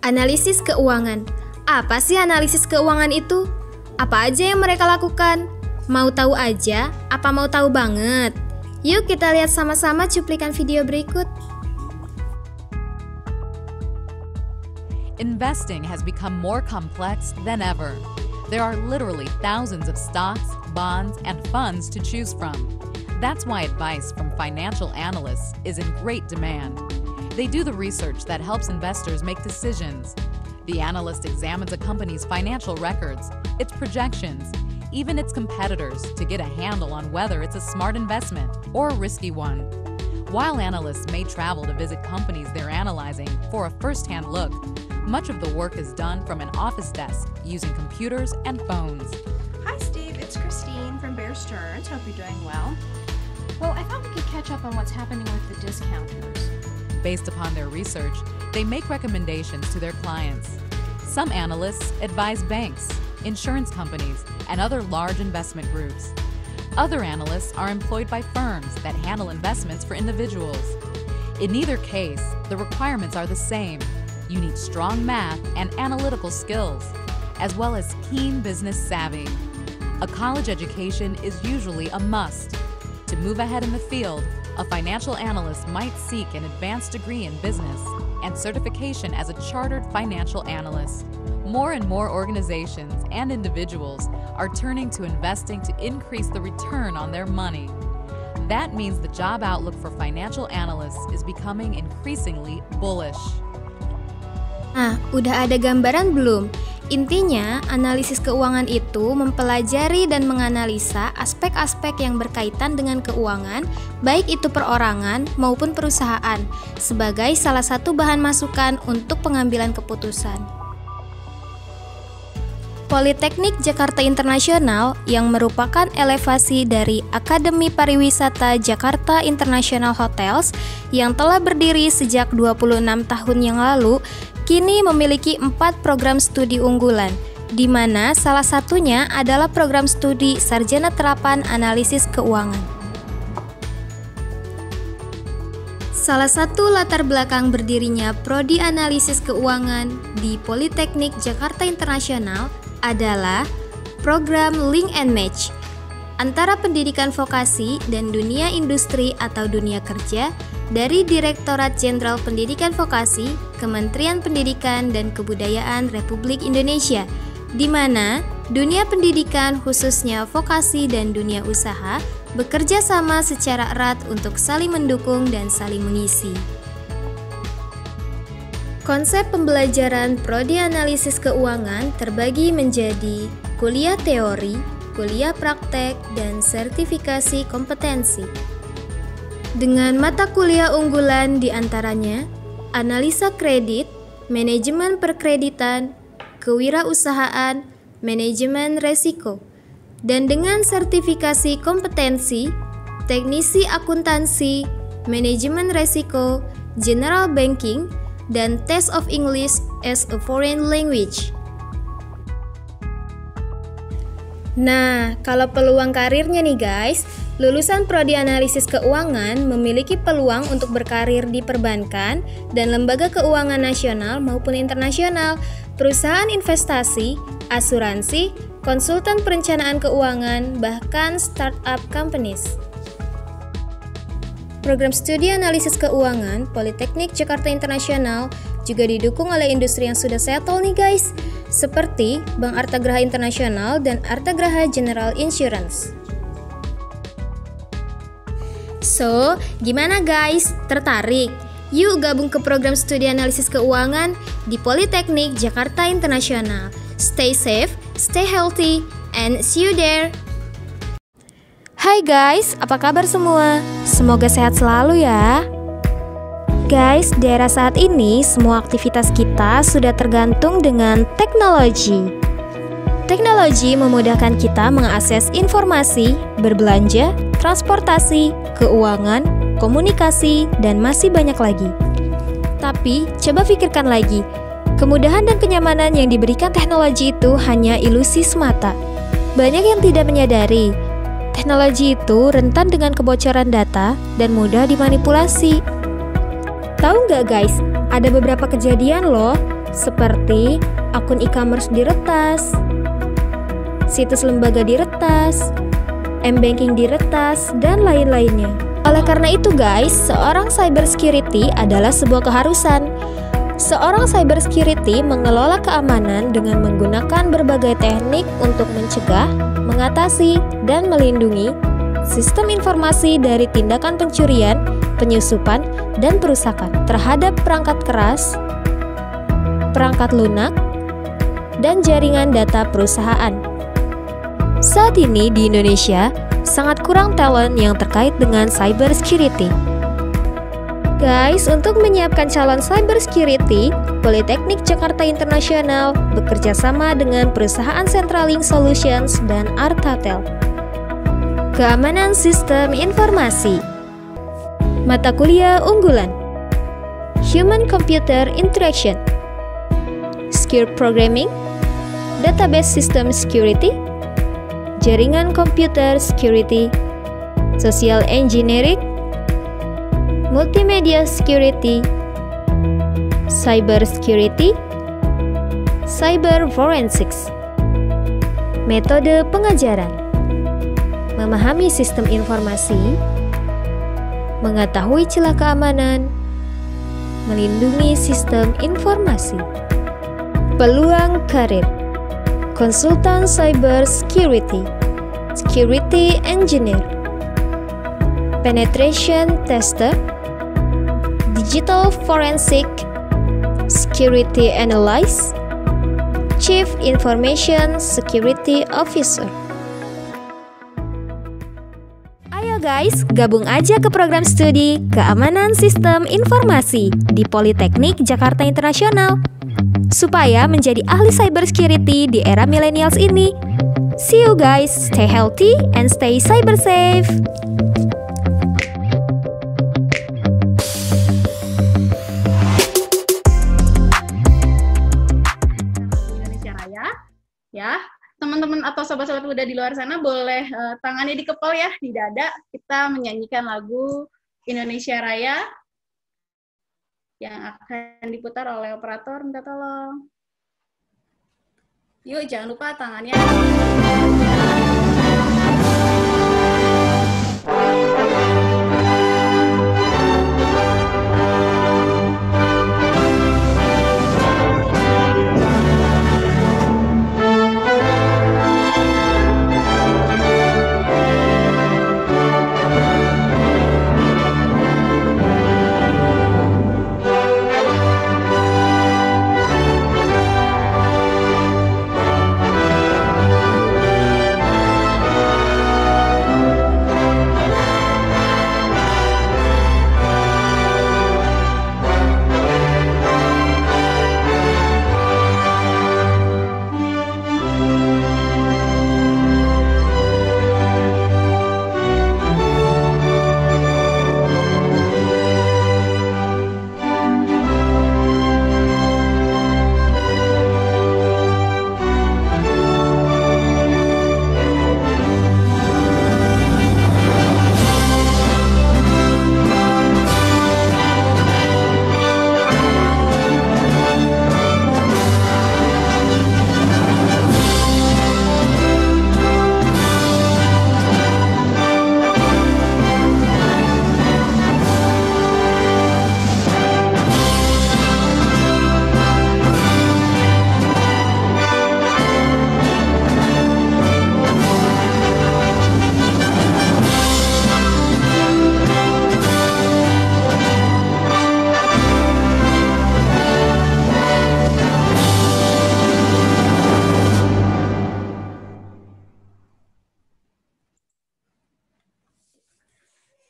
Analisis keuangan. Apa sih analisis keuangan itu? Apa aja yang mereka lakukan? Mau tahu aja? Apa mau tahu banget? Yuk kita lihat sama-sama cuplikan video berikut. Investing has become more complex than ever. There are literally thousands of stocks, bonds, and funds to choose from. That's why advice from financial analysts is in great demand. They do the research that helps investors make decisions. The analyst examines a company's financial records, its projections, even its competitors to get a handle on whether it's a smart investment or a risky one. While analysts may travel to visit companies they're analyzing for a first-hand look, much of the work is done from an office desk using computers and phones. Hi Steve, it's Christine from Bear Stearns. Hope you're doing well. Well, I thought we could catch up on what's happening with the discounters. Based upon their research, they make recommendations to their clients. Some analysts advise banks, insurance companies, and other large investment groups. Other analysts are employed by firms that handle investments for individuals. In either case, the requirements are the same. You need strong math and analytical skills, as well as keen business savvy. A college education is usually a must. To move ahead in the field, a financial analyst might seek an advanced degree in business and certification as a chartered financial analyst. More and more organizations and individuals are turning to investing to increase the return on their money. That means the job outlook for financial analysts is becoming increasingly bullish. Nah, udah ada gambaran belum? Intinya, analisis keuangan itu mempelajari dan menganalisa aspek-aspek yang berkaitan dengan keuangan, baik itu perorangan maupun perusahaan, sebagai salah satu bahan masukan untuk pengambilan keputusan. Politeknik Jakarta Internasional yang merupakan elevasi dari Akademi Pariwisata Jakarta International Hotels yang telah berdiri sejak 26 tahun yang lalu, kini memiliki 4 program studi unggulan, di mana salah satunya adalah program studi Sarjana Terapan Analisis Keuangan. Salah satu latar belakang berdirinya Prodi Analisis Keuangan di Politeknik Jakarta Internasional adalah program Link and Match antara pendidikan vokasi dan dunia industri atau dunia kerja dari Direktorat Jenderal Pendidikan Vokasi, Kementerian Pendidikan dan Kebudayaan Republik Indonesia, di mana dunia pendidikan khususnya vokasi dan dunia usaha bekerja sama secara erat untuk saling mendukung dan saling mengisi. Konsep pembelajaran Prodi Analisis Keuangan terbagi menjadi kuliah teori, kuliah praktek, dan sertifikasi kompetensi. Dengan mata kuliah unggulan diantaranya analisa kredit, manajemen perkreditan, kewirausahaan, manajemen resiko, dan dengan sertifikasi kompetensi, teknisi akuntansi, manajemen resiko, general banking, dan Test of English as a Foreign Language. Nah, kalau peluang karirnya nih guys, lulusan Prodi Analisis Keuangan memiliki peluang untuk berkarir di perbankan dan lembaga keuangan nasional maupun internasional, perusahaan investasi, asuransi, konsultan perencanaan keuangan, bahkan startup companies. Program studi analisis keuangan Politeknik Jakarta Internasional juga didukung oleh industri yang sudah settle nih guys, seperti Bank Artagraha Internasional dan Artagraha General Insurance. So, gimana guys? Tertarik? Yuk gabung ke program studi analisis keuangan di Politeknik Jakarta Internasional. Stay safe, stay healthy, and see you there! Hai guys, apa kabar semua? Semoga sehat selalu ya. Guys, di era saat ini semua aktivitas kita sudah tergantung dengan teknologi. Teknologi memudahkan kita mengakses informasi, berbelanja, transportasi, keuangan, komunikasi, dan masih banyak lagi. Tapi, coba pikirkan lagi, kemudahan dan kenyamanan yang diberikan teknologi itu hanya ilusi semata. Banyak yang tidak menyadari teknologi itu rentan dengan kebocoran data dan mudah dimanipulasi. Tahu nggak guys, Ada beberapa kejadian loh, seperti akun e-commerce diretas, situs lembaga diretas, m-banking diretas, dan lain-lainnya. Oleh karena itu guys, seorang cybersecurity adalah sebuah keharusan. Seorang cybersecurity mengelola keamanan dengan menggunakan berbagai teknik untuk mencegah, mengatasi, dan melindungi sistem informasi dari tindakan pencurian, penyusupan, dan perusakan terhadap perangkat keras, perangkat lunak, dan jaringan data perusahaan. Saat ini di Indonesia, sangat kurang talent yang terkait dengan cybersecurity. Guys, untuk menyiapkan calon cybersecurity, Politeknik Jakarta Internasional bekerja sama dengan perusahaan Centralink Solutions dan Artatel. Keamanan sistem informasi. Mata kuliah unggulan: Human Computer Interaction, Secure Programming, Database System Security, Jaringan Computer Security, Social Engineering, Multimedia Security, Cyber Security, Cyber Forensics. Metode pengajaran: memahami sistem informasi, mengetahui celah keamanan, melindungi sistem informasi. Peluang karir: konsultan cyber security, security engineer, penetration tester, digital forensic, security analyst, chief information security officer. Ayo guys, gabung aja ke program studi Keamanan Sistem Informasi di Politeknik Jakarta Internasional supaya menjadi ahli cybersecurity di era millennials ini. See you guys, stay healthy and stay cyber safe. Indonesia Raya, ya. Teman-teman atau sobat-sobat muda di luar sana boleh tangannya dikepal ya di dada. Kita menyanyikan lagu Indonesia Raya yang akan diputar oleh operator. Minta tolong. Yuk, jangan lupa tangannya.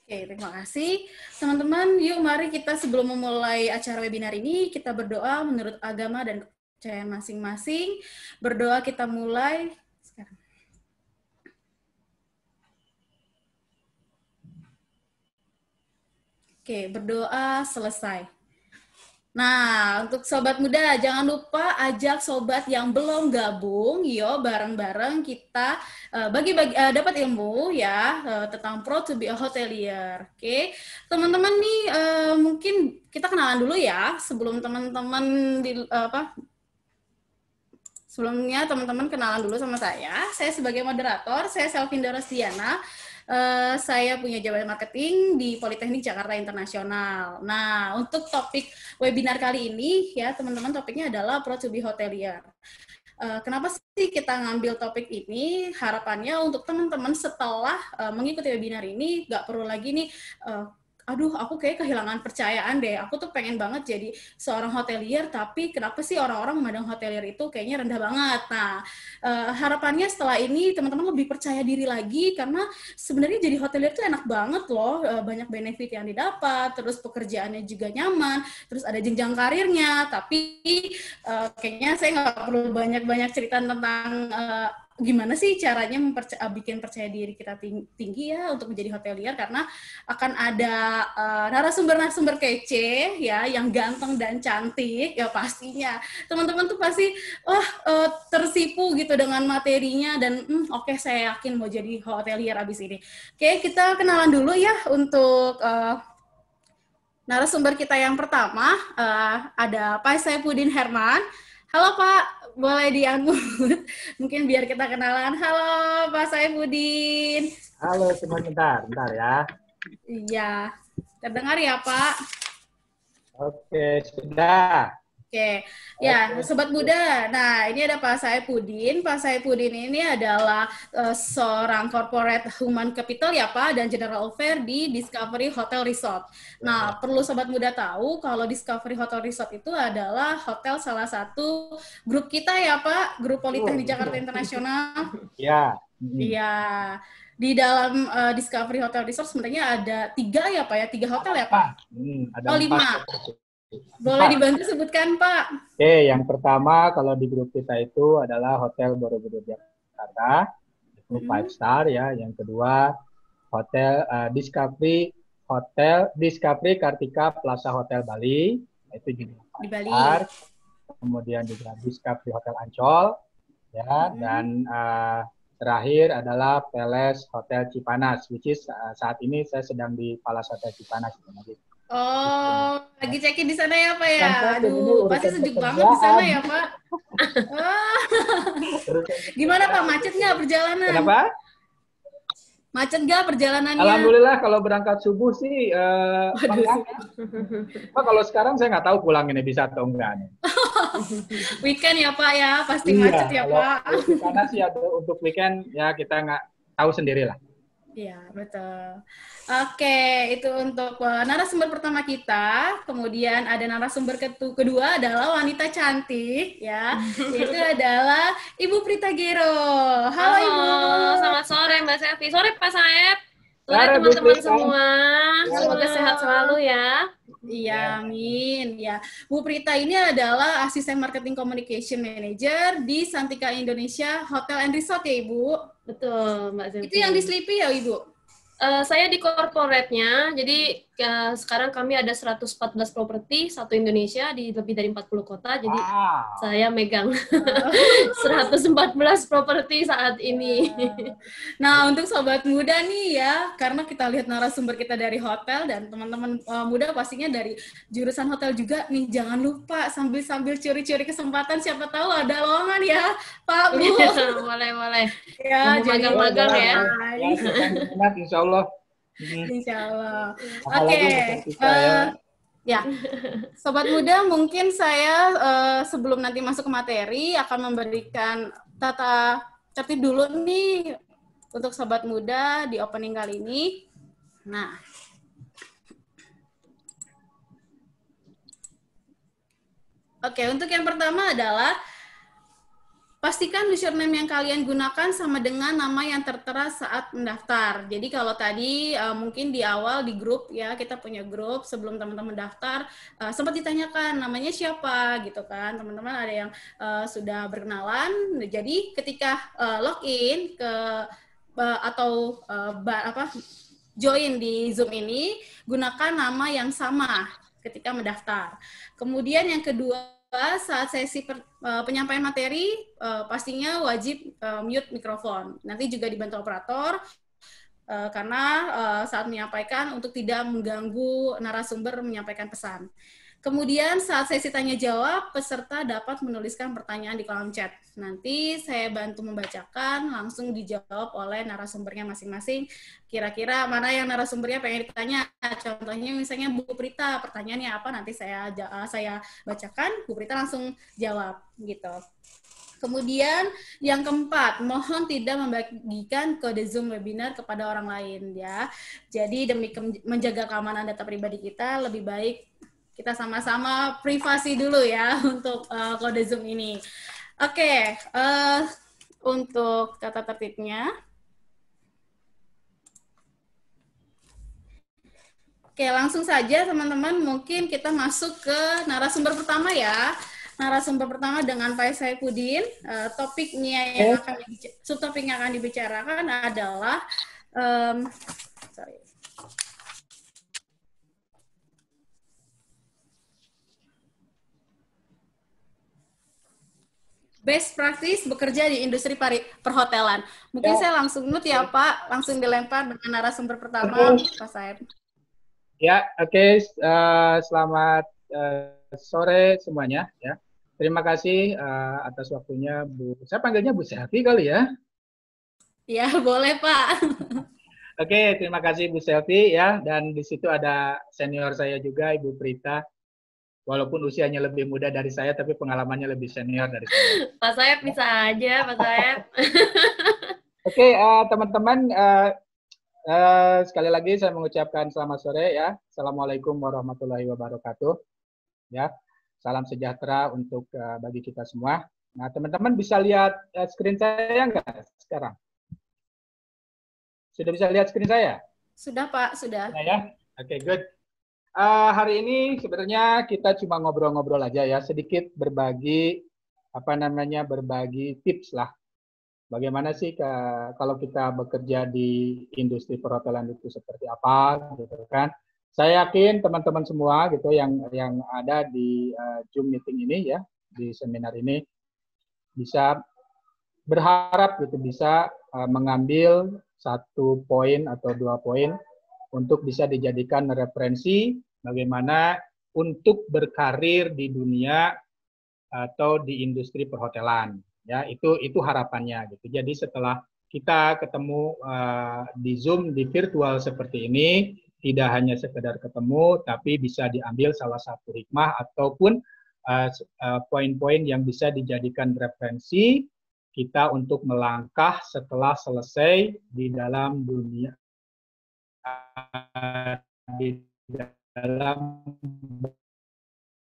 Oke, terima kasih. Teman-teman, yuk mari kita sebelum memulai acara webinar ini, kita berdoa menurut agama dan kepercayaan masing-masing. Berdoa kita mulai sekarang. Oke, berdoa selesai. Nah, untuk sobat muda, jangan lupa ajak sobat yang belum gabung, yo bareng-bareng kita bagi-bagi dapat ilmu ya tentang Pro to be a Hotelier. Oke, teman-teman nih mungkin kita kenalan dulu ya sebelum teman-teman sebelumnya teman-teman kenalan dulu sama saya. Saya sebagai moderator, saya Selvinda Rosdiana. Saya punya jabatan marketing di Politeknik Jakarta Internasional. Nah, untuk topik webinar kali ini ya teman-teman, topiknya adalah Pro to be Hotelier. Kenapa sih kita ngambil topik ini? Harapannya untuk teman-teman setelah mengikuti webinar ini nggak perlu lagi nih aduh, aku kayak kehilangan percayaan deh. Aku tuh pengen banget jadi seorang hotelier, tapi kenapa sih orang-orang memandang hotelier itu kayaknya rendah banget. Nah, harapannya setelah ini teman-teman lebih percaya diri lagi, karena sebenarnya jadi hotelier itu enak banget loh. Banyak benefit yang didapat, terus pekerjaannya juga nyaman, terus ada jenjang karirnya. Tapi kayaknya saya nggak perlu banyak-banyak cerita tentang gimana sih caranya bikin percaya diri kita tinggi ya untuk menjadi hotelier, karena akan ada narasumber-narasumber kece ya yang ganteng dan cantik ya, pastinya teman-teman tuh pasti tersipu gitu dengan materinya dan oke, saya yakin mau jadi hotelier abis ini. Oke, kita kenalan dulu ya untuk narasumber kita yang pertama. Ada Pak Saifuddin Herman. Halo Pak, boleh di-unmute? Mungkin biar kita kenalan. Halo Pak Saifuddin. Halo semuanya, bentar ya. Iya, terdengar ya Pak? Oke, sudah. Oke, ya Sobat Muda, nah ini ada Pak Saifuddin. Pak Saifuddin ini adalah seorang corporate human capital ya Pak, dan general affair di Discovery Hotel Resort. Nah, perlu Sobat Muda tahu kalau Discovery Hotel Resort itu adalah hotel salah satu grup kita ya Pak, grup Politeknik Jakarta Internasional. Iya. Iya. Di dalam Discovery Hotel Resort sebenarnya ada 3 ya Pak ya, 3 hotel ya Pak? Ada 5. Boleh dibantu sebutkan, Pak? Oke, yang pertama kalau di grup kita itu adalah Hotel Borobudur Jakarta, itu 5 star ya. Yang kedua, Hotel Discovery Kartika Plaza Hotel Bali, itu juga 5 star. Kemudian juga Discovery Hotel Ancol, ya. Dan terakhir adalah Palace Hotel Cipanas, which is saat ini saya sedang di Palace Hotel Cipanas. Oh, lagi check-in di sana ya Pak ya? Aduh, pasti sejuk banget di sana ya Pak. Gimana Pak, macet nggak perjalanan? Kenapa? Macet nggak perjalanannya? Alhamdulillah kalau berangkat subuh sih, Pak, kalau sekarang saya nggak tahu pulang ini bisa atau enggak. Weekend ya Pak ya, pasti macet ya Pak. Karena sih untuk weekend ya kita nggak tahu sendirilah. Iya, betul. Oke, itu untuk narasumber pertama kita. Kemudian ada narasumber kedua adalah wanita cantik, ya. Itu adalah Ibu Prita Gero. Halo Ibu. Selamat sore Mbak Selvi. Sore Pak Saeb. Sore teman-teman semua. Semoga sehat selalu ya. Iya, amin. Ya, Bu Prita ini adalah asisten marketing communication manager di Santika Indonesia Hotel and Resort ya, Ibu. Betul, Mbak Selvi. Itu yang di Sleepy ya, Ibu? Saya di corporate-nya, jadi sekarang kami ada 114 properti, satu Indonesia di lebih dari 40 kota, jadi saya megang 114 properti saat ini. Nah, untuk Sobat Muda nih ya, karena kita lihat narasumber kita dari hotel dan teman-teman muda pastinya dari jurusan hotel juga nih, jangan lupa sambil curi-curi kesempatan, siapa tahu ada lowongan ya, Pak, Bu. Boleh. Ya, jadi magang-magang ya. Insya Allah. Insya Allah. Oke. Ya, Sobat Muda, mungkin saya sebelum nanti masuk ke materi akan memberikan tata tertib dulu nih untuk Sobat Muda di opening kali ini. Nah, oke, untuk yang pertama adalah pastikan username yang kalian gunakan sama dengan nama yang tertera saat mendaftar. Jadi kalau tadi mungkin di awal di grup ya, kita punya grup sebelum teman-teman daftar, sempat ditanyakan namanya siapa gitu kan. Teman-teman ada yang sudah berkenalan. Jadi ketika login ke atau join di Zoom ini, gunakan nama yang sama ketika mendaftar. Kemudian yang kedua, saat sesi penyampaian materi, pastinya wajib mute mikrofon. Nanti juga dibantu operator, karena saat menyampaikan untuk tidak mengganggu narasumber menyampaikan pesan. Kemudian saat sesi tanya jawab, peserta dapat menuliskan pertanyaan di kolom chat. Nanti saya bantu membacakan, langsung dijawab oleh narasumbernya masing-masing. Kira-kira mana yang narasumbernya pengen ditanya. Contohnya misalnya Bu Prita, pertanyaannya apa, nanti saya bacakan, Bu Prita langsung jawab gitu. Kemudian yang keempat, mohon tidak membagikan kode Zoom webinar kepada orang lain ya. Jadi demi menjaga keamanan data pribadi kita, lebih baik kita sama-sama privasi dulu ya untuk kode Zoom ini. Oke, untuk tata tertibnya. Oke, langsung saja teman-teman, mungkin kita masuk ke narasumber pertama ya. Narasumber pertama dengan Pak Saifuddin. Topiknya yang subtopik yang akan dibicarakan adalah best practice bekerja di industri perhotelan. Mungkin saya langsung mute ya Pak, langsung dilempar dengan narasumber pertama, Pak Saib. Ya, oke. Selamat sore semuanya. Ya, terima kasih atas waktunya Bu. Saya panggilnya Bu Selvi kali ya? Ya, boleh Pak. Oke, terima kasih Bu Selvi ya. Dan di situ ada senior saya juga, Ibu Prita. Walaupun usianya lebih muda dari saya, tapi pengalamannya lebih senior dari saya. Pak Saib bisa aja, Pak Saib. Oke, teman-teman, sekali lagi saya mengucapkan selamat sore ya. Assalamualaikum warahmatullahi wabarakatuh. Ya, salam sejahtera untuk bagi kita semua. Nah, teman-teman bisa lihat screen saya nggak sekarang? Sudah bisa lihat screen saya? Sudah Pak, sudah. Ya, oke, good. Hari ini sebenarnya kita cuma ngobrol-ngobrol aja ya, sedikit berbagi berbagi tips lah. Bagaimana sih kalau kita bekerja di industri perhotelan itu seperti apa gitu kan. Saya yakin teman-teman semua gitu yang ada di Zoom meeting ini ya, di seminar ini bisa berharap gitu bisa mengambil 1 poin atau 2 poin untuk bisa dijadikan referensi bagaimana untuk berkarir di dunia atau di industri perhotelan. Ya, itu harapannya gitu. Jadi setelah kita ketemu di Zoom, di virtual seperti ini, tidak hanya sekedar ketemu, tapi bisa diambil salah satu hikmah ataupun poin-poin yang bisa dijadikan referensi kita untuk melangkah setelah selesai di dalam dunia di dalam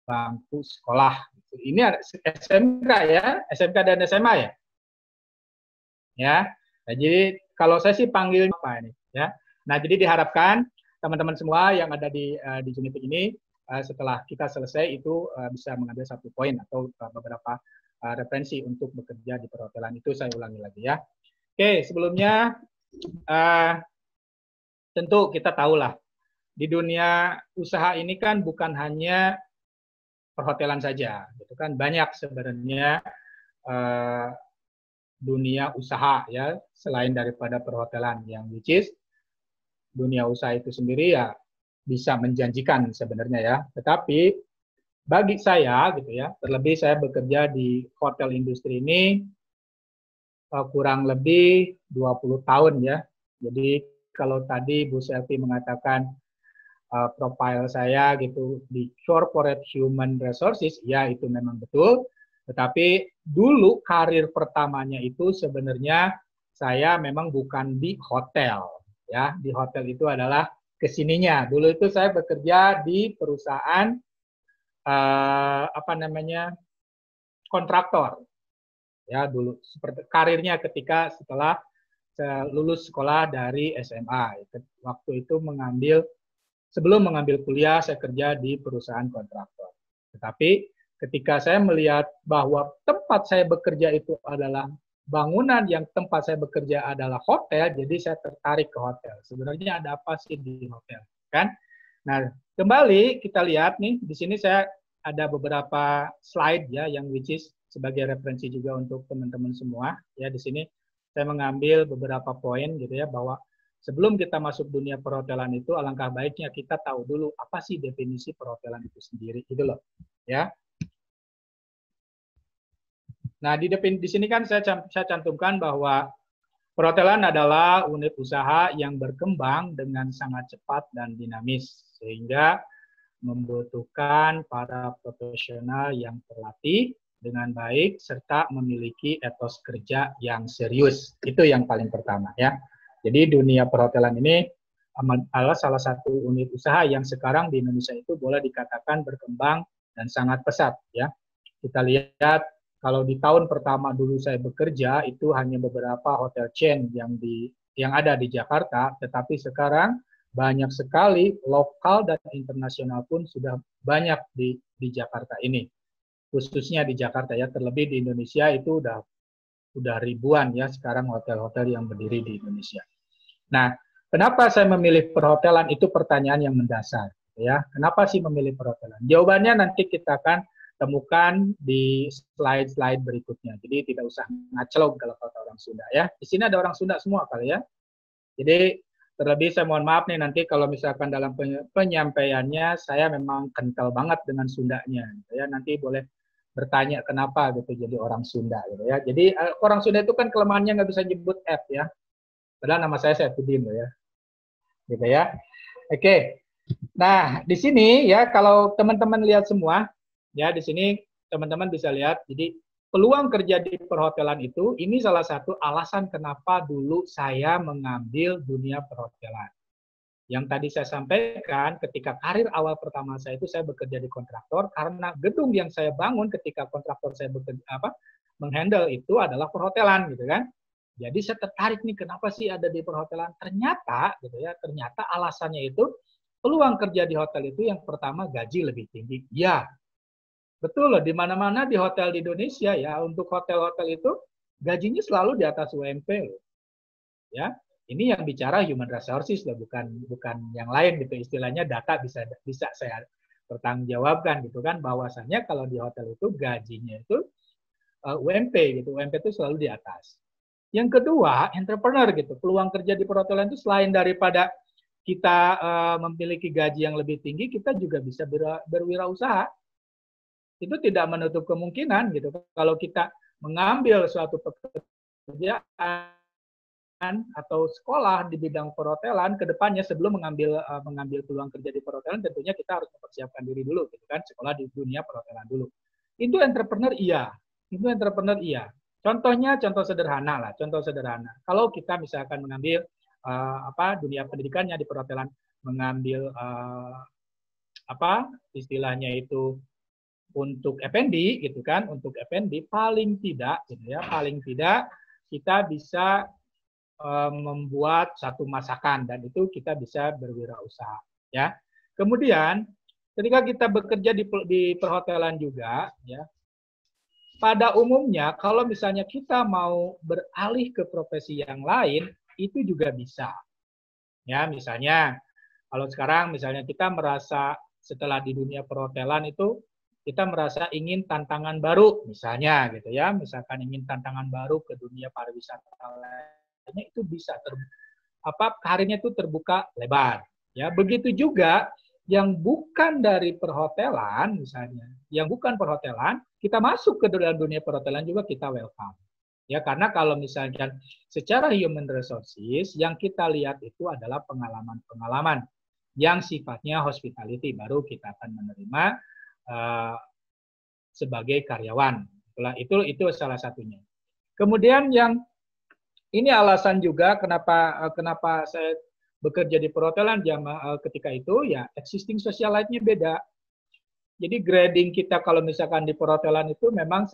bangku sekolah. Ini ada SMK ya, SMK dan SMA ya. Ya. Nah, jadi kalau saya sih panggil apa ini ya. Nah, jadi diharapkan teman-teman semua yang ada di Zoom meeting ini setelah kita selesai itu bisa mengambil 1 poin atau beberapa referensi untuk bekerja di perhotelan. Itu saya ulangi lagi ya. Oke, sebelumnya tentu kita tahulah di dunia usaha ini kan bukan hanya perhotelan saja, gitu kan, banyak sebenarnya dunia usaha ya selain daripada perhotelan yang which is dunia usaha itu sendiri ya bisa menjanjikan sebenarnya ya. Tetapi bagi saya gitu ya, terlebih saya bekerja di hotel industri ini kurang lebih 20 tahun ya. Jadi kalau tadi Bu Selvi mengatakan profil saya gitu di corporate human resources, ya itu memang betul. Tetapi dulu karir pertamanya itu sebenarnya saya memang bukan di hotel, ya. Di hotel itu adalah kesininya. Dulu itu saya bekerja di perusahaan kontraktor, ya dulu seperti karirnya ketika setelah lulus sekolah dari SMA. Waktu itu sebelum mengambil kuliah, saya kerja di perusahaan kontraktor. Tetapi ketika saya melihat bahwa tempat saya bekerja itu adalah bangunan yang tempat saya bekerja adalah hotel, jadi saya tertarik ke hotel. Sebenarnya ada apa sih di hotel, kan? Nah, kembali kita lihat nih, di sini saya ada beberapa slide ya yang which is sebagai referensi juga untuk teman-teman semua. Ya, di sini saya mengambil beberapa poin gitu ya, bahwa sebelum kita masuk dunia perhotelan itu alangkah baiknya kita tahu dulu apa sih definisi perhotelan itu sendiri gitu loh. Ya. Nah, di sini kan saya cantumkan bahwa perhotelan adalah unit usaha yang berkembang dengan sangat cepat dan dinamis, sehingga membutuhkan para profesional yang terlatih dengan baik serta memiliki etos kerja yang serius. Itu yang paling pertama ya. Jadi dunia perhotelan ini adalah salah satu unit usaha yang sekarang di Indonesia itu boleh dikatakan berkembang dan sangat pesat ya. Kita lihat kalau di tahun pertama dulu saya bekerja itu hanya beberapa hotel chain yang ada di Jakarta, tetapi sekarang banyak sekali lokal dan internasional pun sudah banyak di Jakarta ini. Khususnya di Jakarta ya, terlebih di Indonesia itu udah ribuan ya sekarang hotel-hotel yang berdiri di Indonesia. Nah, kenapa saya memilih perhotelan itu pertanyaan yang mendasar ya. Kenapa sih memilih perhotelan? Jawabannya nanti kita akan temukan di slide-slide berikutnya. Jadi tidak usah ngacelog kalau kata orang Sunda ya. Di sini ada orang Sunda semua kali ya. Jadi terlebih saya mohon maaf nih nanti kalau misalkan dalam penyampaiannya saya memang kental banget dengan Sundanya gitu ya. Nanti boleh bertanya kenapa gitu jadi orang Sunda gitu ya. Jadi orang Sunda itu kan kelemahannya nggak bisa nyebut F ya. Padahal nama saya Saifuddin ya. Gitu ya. Oke. Nah, di sini ya kalau teman-teman lihat semua ya, di sini teman-teman bisa lihat jadi peluang kerja di perhotelan itu ini salah satu alasan kenapa dulu saya mengambil dunia perhotelan. Yang tadi saya sampaikan ketika karir awal pertama saya itu saya bekerja di kontraktor karena gedung yang saya bangun ketika kontraktor saya menghandle itu adalah perhotelan gitu kan. Jadi saya tertarik nih kenapa sih ada di perhotelan? Ternyata gitu ya, ternyata alasannya itu peluang kerja di hotel itu yang pertama gaji lebih tinggi. Ya. Betul loh, di mana-mana di hotel di Indonesia ya, untuk hotel-hotel itu gajinya selalu di atas UMP loh. Ya. Ini yang bicara human resources loh, bukan yang lain gitu. Istilahnya data bisa saya pertanggungjawabkan gitu kan, bahwasanya kalau di hotel itu gajinya itu UMP gitu. UMP itu selalu di atas. Yang kedua, entrepreneur gitu. Peluang kerja di perhotelan itu selain daripada kita memiliki gaji yang lebih tinggi, kita juga bisa berwirausaha. Itu tidak menutup kemungkinan gitu. Kalau kita mengambil suatu pekerjaan atau sekolah di bidang perhotelan, ke depannya sebelum mengambil peluang kerja di perhotelan, tentunya kita harus mempersiapkan diri dulu, gitu kan? Sekolah di dunia perhotelan dulu. Itu entrepreneur iya, Contohnya, contoh sederhana lah, contoh sederhana. Kalau kita misalkan mengambil dunia pendidikannya di perhotelan, mengambil istilahnya itu untuk F&B gitu kan, untuk F&B paling tidak gitu ya, paling tidak kita bisa membuat satu masakan dan itu kita bisa berwirausaha ya. Kemudian ketika kita bekerja di perhotelan juga ya, pada umumnya kalau misalnya kita mau beralih ke profesi yang lain itu juga bisa. Ya, misalnya kalau sekarang misalnya kita merasa setelah di dunia perhotelan itu kita merasa ingin tantangan baru misalnya gitu ya, misalkan ingin tantangan baru ke dunia pariwisata lainnya itu bisa karirnya itu terbuka lebar ya. Begitu juga yang bukan dari perhotelan misalnya, yang bukan perhotelan, kita masuk ke dalam dunia perhotelan juga kita welcome. Ya, karena kalau misalkan secara human resources yang kita lihat itu adalah pengalaman-pengalaman yang sifatnya hospitality, baru kita akan menerima sebagai karyawan. Itu salah satunya. Kemudian yang ini alasan juga kenapa saya bekerja di perhotelan ketika itu ya existing social life-nya beda. Jadi grading kita kalau misalkan di perhotelan itu memang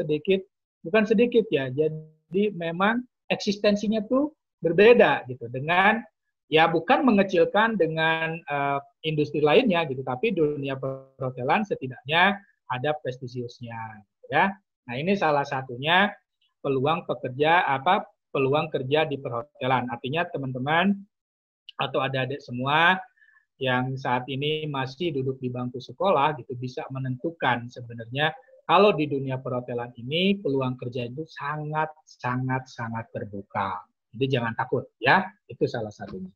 bukan sedikit ya. Jadi memang eksistensinya tuh berbeda gitu dengan ya bukan mengecilkan dengan industri lainnya gitu, tapi dunia perhotelan setidaknya ada prestisiusnya gitu ya. Nah, ini salah satunya peluang kerja di perhotelan. Artinya teman-teman atau adik-adik semua yang saat ini masih duduk di bangku sekolah gitu bisa menentukan sebenarnya kalau di dunia perhotelan ini peluang kerja itu sangat terbuka. Jadi jangan takut ya, itu salah satunya.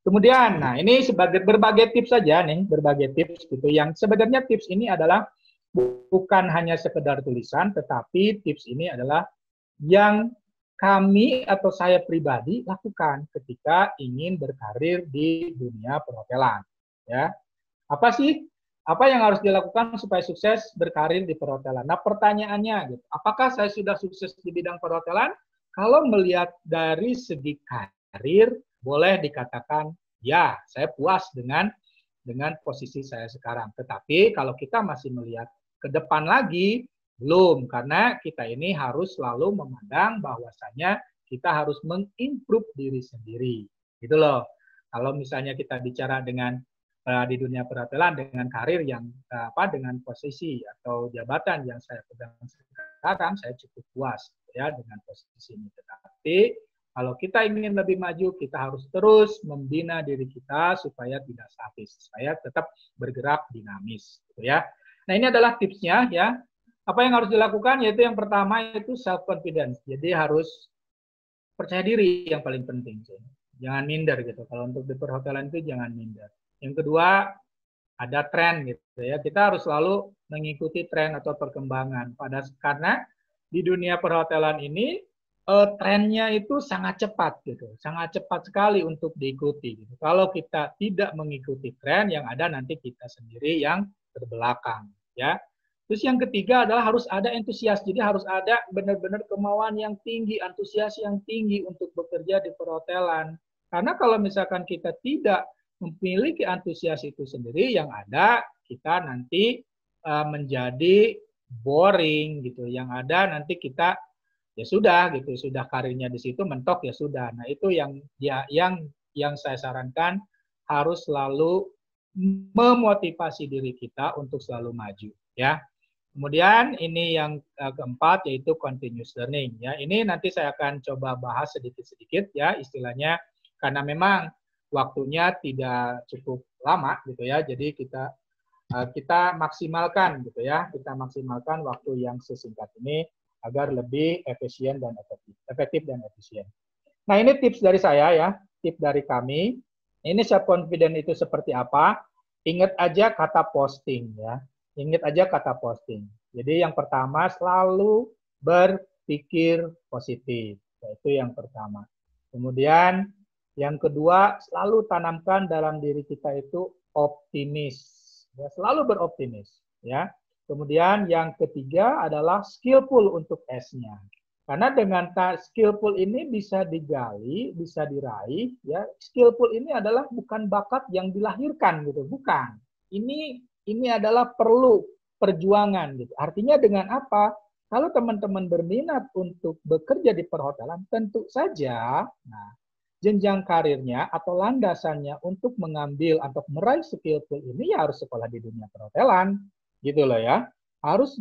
Kemudian, nah ini sebagai berbagai tips saja nih, berbagai tips gitu. Yang sebenarnya tips ini adalah bukan hanya sekedar tulisan, tetapi tips ini adalah yang kami atau saya pribadi lakukan ketika ingin berkarir di dunia perhotelan. Ya, apa sih? Apa yang harus dilakukan supaya sukses berkarir di perhotelan? Nah, pertanyaannya, gitu, apakah saya sudah sukses di bidang perhotelan? Kalau melihat dari segi karir, boleh dikatakan, ya, saya puas dengan posisi saya sekarang. Tetapi kalau kita masih melihat ke depan lagi, belum, karena kita ini harus selalu memandang bahwasanya kita harus mengimprove diri sendiri. Gitu loh. Kalau misalnya kita bicara dengan di dunia perhotelan dengan karir yang dengan posisi atau jabatan yang saya pegang sekarang, saya cukup puas ya dengan posisi ini. Tetapi kalau kita ingin lebih maju, kita harus terus membina diri kita supaya tidak statis, supaya tetap bergerak dinamis, gitu ya. Nah, ini adalah tipsnya ya. Apa yang harus dilakukan? Yaitu yang pertama itu self confidence. Jadi harus percaya diri yang paling penting. Jangan minder gitu. Kalau untuk di perhotelan itu jangan minder. Yang kedua ada tren gitu ya. Kita harus selalu mengikuti tren atau perkembangan. Karena di dunia perhotelan ini trennya itu sangat cepat gitu, sangat cepat sekali untuk diikuti. Gitu. Kalau kita tidak mengikuti tren, yang ada nanti kita sendiri yang terbelakang, ya. Terus yang ketiga adalah harus ada entusias. Jadi harus ada benar-benar kemauan yang tinggi, antusias yang tinggi untuk bekerja di perhotelan. Karena kalau misalkan kita tidak memiliki antusias itu sendiri, yang ada kita nanti menjadi boring gitu. Yang ada nanti kita ya sudah gitu, sudah karirnya di situ mentok ya sudah. Nah, itu yang saya sarankan harus selalu memotivasi diri kita untuk selalu maju ya. Kemudian ini yang keempat yaitu continuous learning ya. Ini nanti saya akan coba bahas sedikit-sedikit ya istilahnya karena memang waktunya tidak cukup lama gitu ya. Jadi kita maksimalkan gitu ya. Kita maksimalkan waktu yang sesingkat ini agar lebih efisien dan efektif dan efisien. Nah, ini tips dari saya ya, tips dari kami. Ini self confidence itu seperti apa? Ingat aja kata posting ya. Ingat aja kata posting. Jadi yang pertama selalu berpikir positif. Itu yang pertama. Kemudian yang kedua selalu tanamkan dalam diri kita itu optimis. Ya, selalu beroptimis ya. Kemudian yang ketiga adalah skillful untuk S-nya. Karena dengan skillful ini bisa digali, bisa diraih. Ya, skillful ini adalah bukan bakat yang dilahirkan gitu, bukan. Ini adalah perlu perjuangan gitu. Artinya dengan apa? Kalau teman-teman berminat untuk bekerja di perhotelan, tentu saja, nah, jenjang karirnya atau landasannya untuk mengambil atau meraih skillful ini ya harus sekolah di dunia perhotelan. Gitu loh ya, harus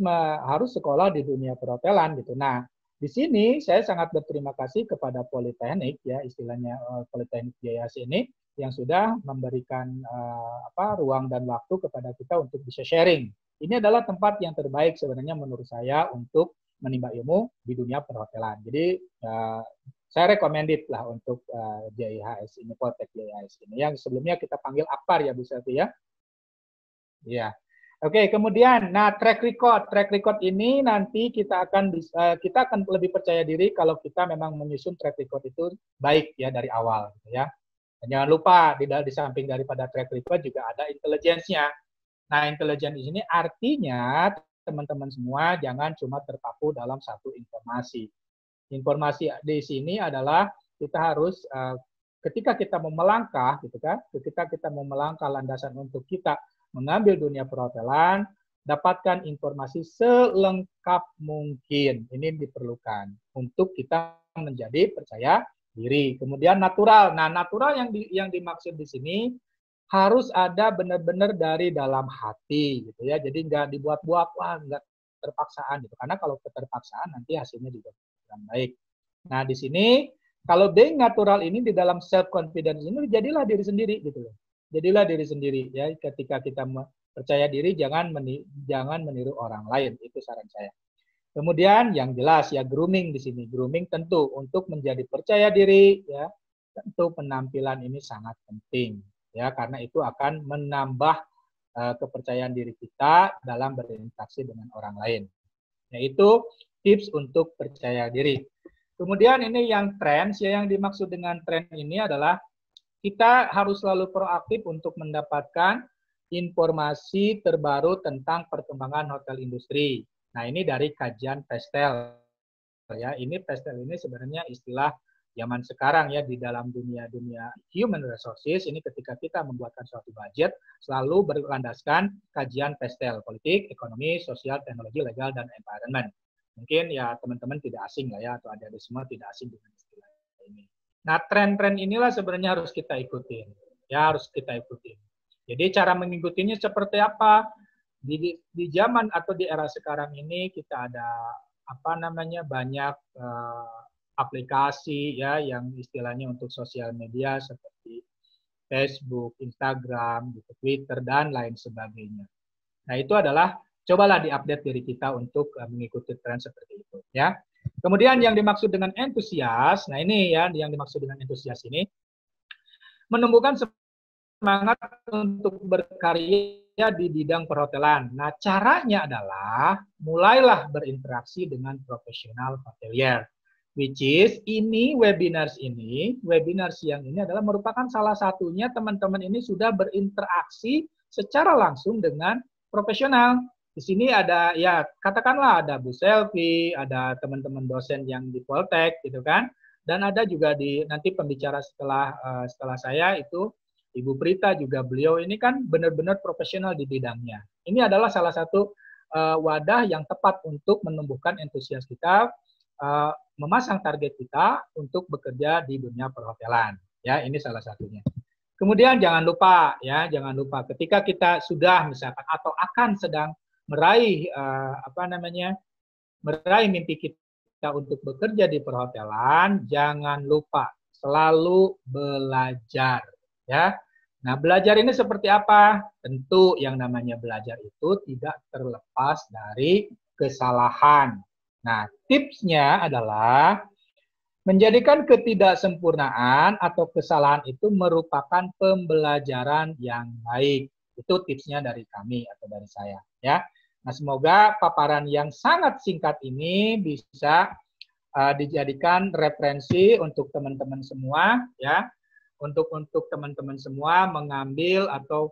sekolah di dunia perhotelan gitu. Nah, di sini saya sangat berterima kasih kepada Politeknik ya, istilahnya Politeknik JIHAS ini yang sudah memberikan ruang dan waktu kepada kita untuk bisa sharing. Ini adalah tempat yang terbaik sebenarnya menurut saya untuk menimba ilmu di dunia perhotelan. Jadi saya recommended lah untuk JIHAS ini, Politeknik JIHAS ini. Yang sebelumnya kita panggil Akbar ya Bu Selvi ya. Iya. Oke, kemudian, nah track record ini nanti kita akan lebih percaya diri kalau kita memang menyusun track record itu baik ya dari awal, gitu ya. Dan jangan lupa di samping daripada track record juga ada intelligence-nya. Nah, intelligence di sini artinya teman-teman semua jangan cuma terpaku dalam satu informasi. Informasi di sini adalah kita harus ketika kita mau melangkah, gitu kan? Ketika kita mau melangkah landasan untuk kita mengambil dunia perhotelan, dapatkan informasi selengkap mungkin. Ini diperlukan untuk kita menjadi percaya diri. Kemudian natural. Nah, natural yang dimaksud di sini harus ada benar-benar dari dalam hati, gitu ya. Jadi nggak dibuat-buat, wah nggak terpaksaan gitu. Karena kalau keterpaksaan nanti hasilnya juga kurang baik. Nah, di sini kalau being natural ini di dalam self confidence ini jadilah diri sendiri gitu loh. jadilah diri sendiri ya. Ketika kita percaya diri, jangan meniru orang lain. Itu saran saya. Kemudian yang jelas ya, grooming di sini. Grooming tentu untuk menjadi percaya diri ya. Tentu penampilan ini sangat penting ya, karena itu akan menambah kepercayaan diri kita dalam berinteraksi dengan orang lain. Yaitu tips untuk percaya diri. Kemudian ini yang trends ya, yang dimaksud dengan tren ini adalah kita harus selalu proaktif untuk mendapatkan informasi terbaru tentang perkembangan hotel industri. Nah, ini dari kajian Pestel ya. Ini Pestel ini sebenarnya istilah zaman sekarang ya, di dalam dunia human resources. Ini ketika kita membuatkan suatu budget selalu berlandaskan kajian Pestel, politik, ekonomi, sosial, teknologi, legal, dan environment. Mungkin ya teman-teman tidak asing lah ya, atau adik-adik semua tidak asing dengan istilah ini. Nah, tren-tren inilah sebenarnya harus kita ikutin. Ya, harus kita ikutin. Jadi cara mengikutinya seperti apa? Di zaman atau di era sekarang ini kita ada banyak aplikasi ya yang istilahnya untuk sosial media seperti Facebook, Instagram, Twitter dan lain sebagainya. Nah, itu adalah cobalah diupdate diri kita untuk mengikuti tren seperti itu ya. Kemudian yang dimaksud dengan antusias, nah ini ya yang dimaksud dengan antusias ini menumbuhkan semangat untuk berkarya di bidang perhotelan. Nah, caranya adalah mulailah berinteraksi dengan profesional hotelier. Which is webinars yang ini adalah merupakan salah satunya teman-teman ini sudah berinteraksi secara langsung dengan profesional. Di sini ada ya katakanlah ada Bu Selvi, ada teman-teman dosen yang di Poltek gitu kan. Dan ada juga nanti pembicara setelah saya itu Ibu Prita, juga beliau ini kan benar-benar profesional di bidangnya. Ini adalah salah satu wadah yang tepat untuk menumbuhkan antusias kita, memasang target kita untuk bekerja di dunia perhotelan. Ya, ini salah satunya. Kemudian jangan lupa ketika kita sudah misalkan atau akan sedang meraih meraih mimpi kita untuk bekerja di perhotelan, jangan lupa selalu belajar. Ya, nah belajar ini seperti apa? Tentu yang namanya belajar itu tidak terlepas dari kesalahan. Nah, tipsnya adalah menjadikan ketidaksempurnaan atau kesalahan itu merupakan pembelajaran yang baik. Itu tipsnya dari kami atau dari saya. Ya, nah semoga paparan yang sangat singkat ini bisa dijadikan referensi untuk teman-teman semua. Ya. Untuk teman-teman semua mengambil atau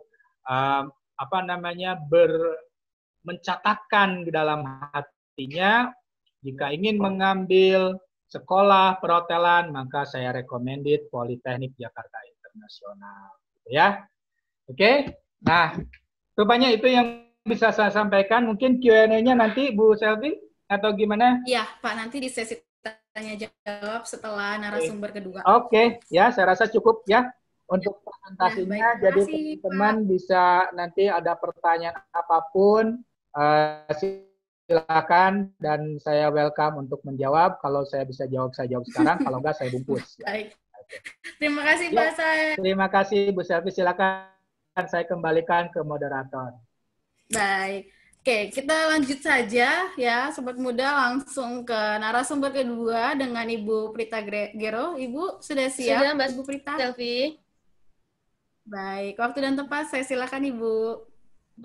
mencatatkan di dalam hatinya jika ingin mengambil sekolah perhotelan maka saya recommended Politeknik Jakarta Internasional ya. Oke. Nah, rupanya itu yang bisa saya sampaikan. Mungkin Q&A-nya nanti Bu Selvi atau gimana? Iya, Pak, nanti di sesi tanya jawab setelah narasumber kedua. Oke, ya saya rasa cukup ya untuk presentasinya. Jadi teman-teman bisa nanti ada pertanyaan apapun silakan dan saya welcome untuk menjawab. Kalau saya bisa jawab saya jawab sekarang, kalau enggak saya bungkus. Baik. Terima kasih Pak Saep. Terima kasih Bu Selvi, silakan saya kembalikan ke moderator. Baik. Oke, kita lanjut saja ya, Sobat Muda, langsung ke narasumber kedua dengan Ibu Prita Gero. Ibu, sudah siap? Sudah, Mbak Ibu Prita. Selvi. Baik, waktu dan tempat saya silakan Ibu.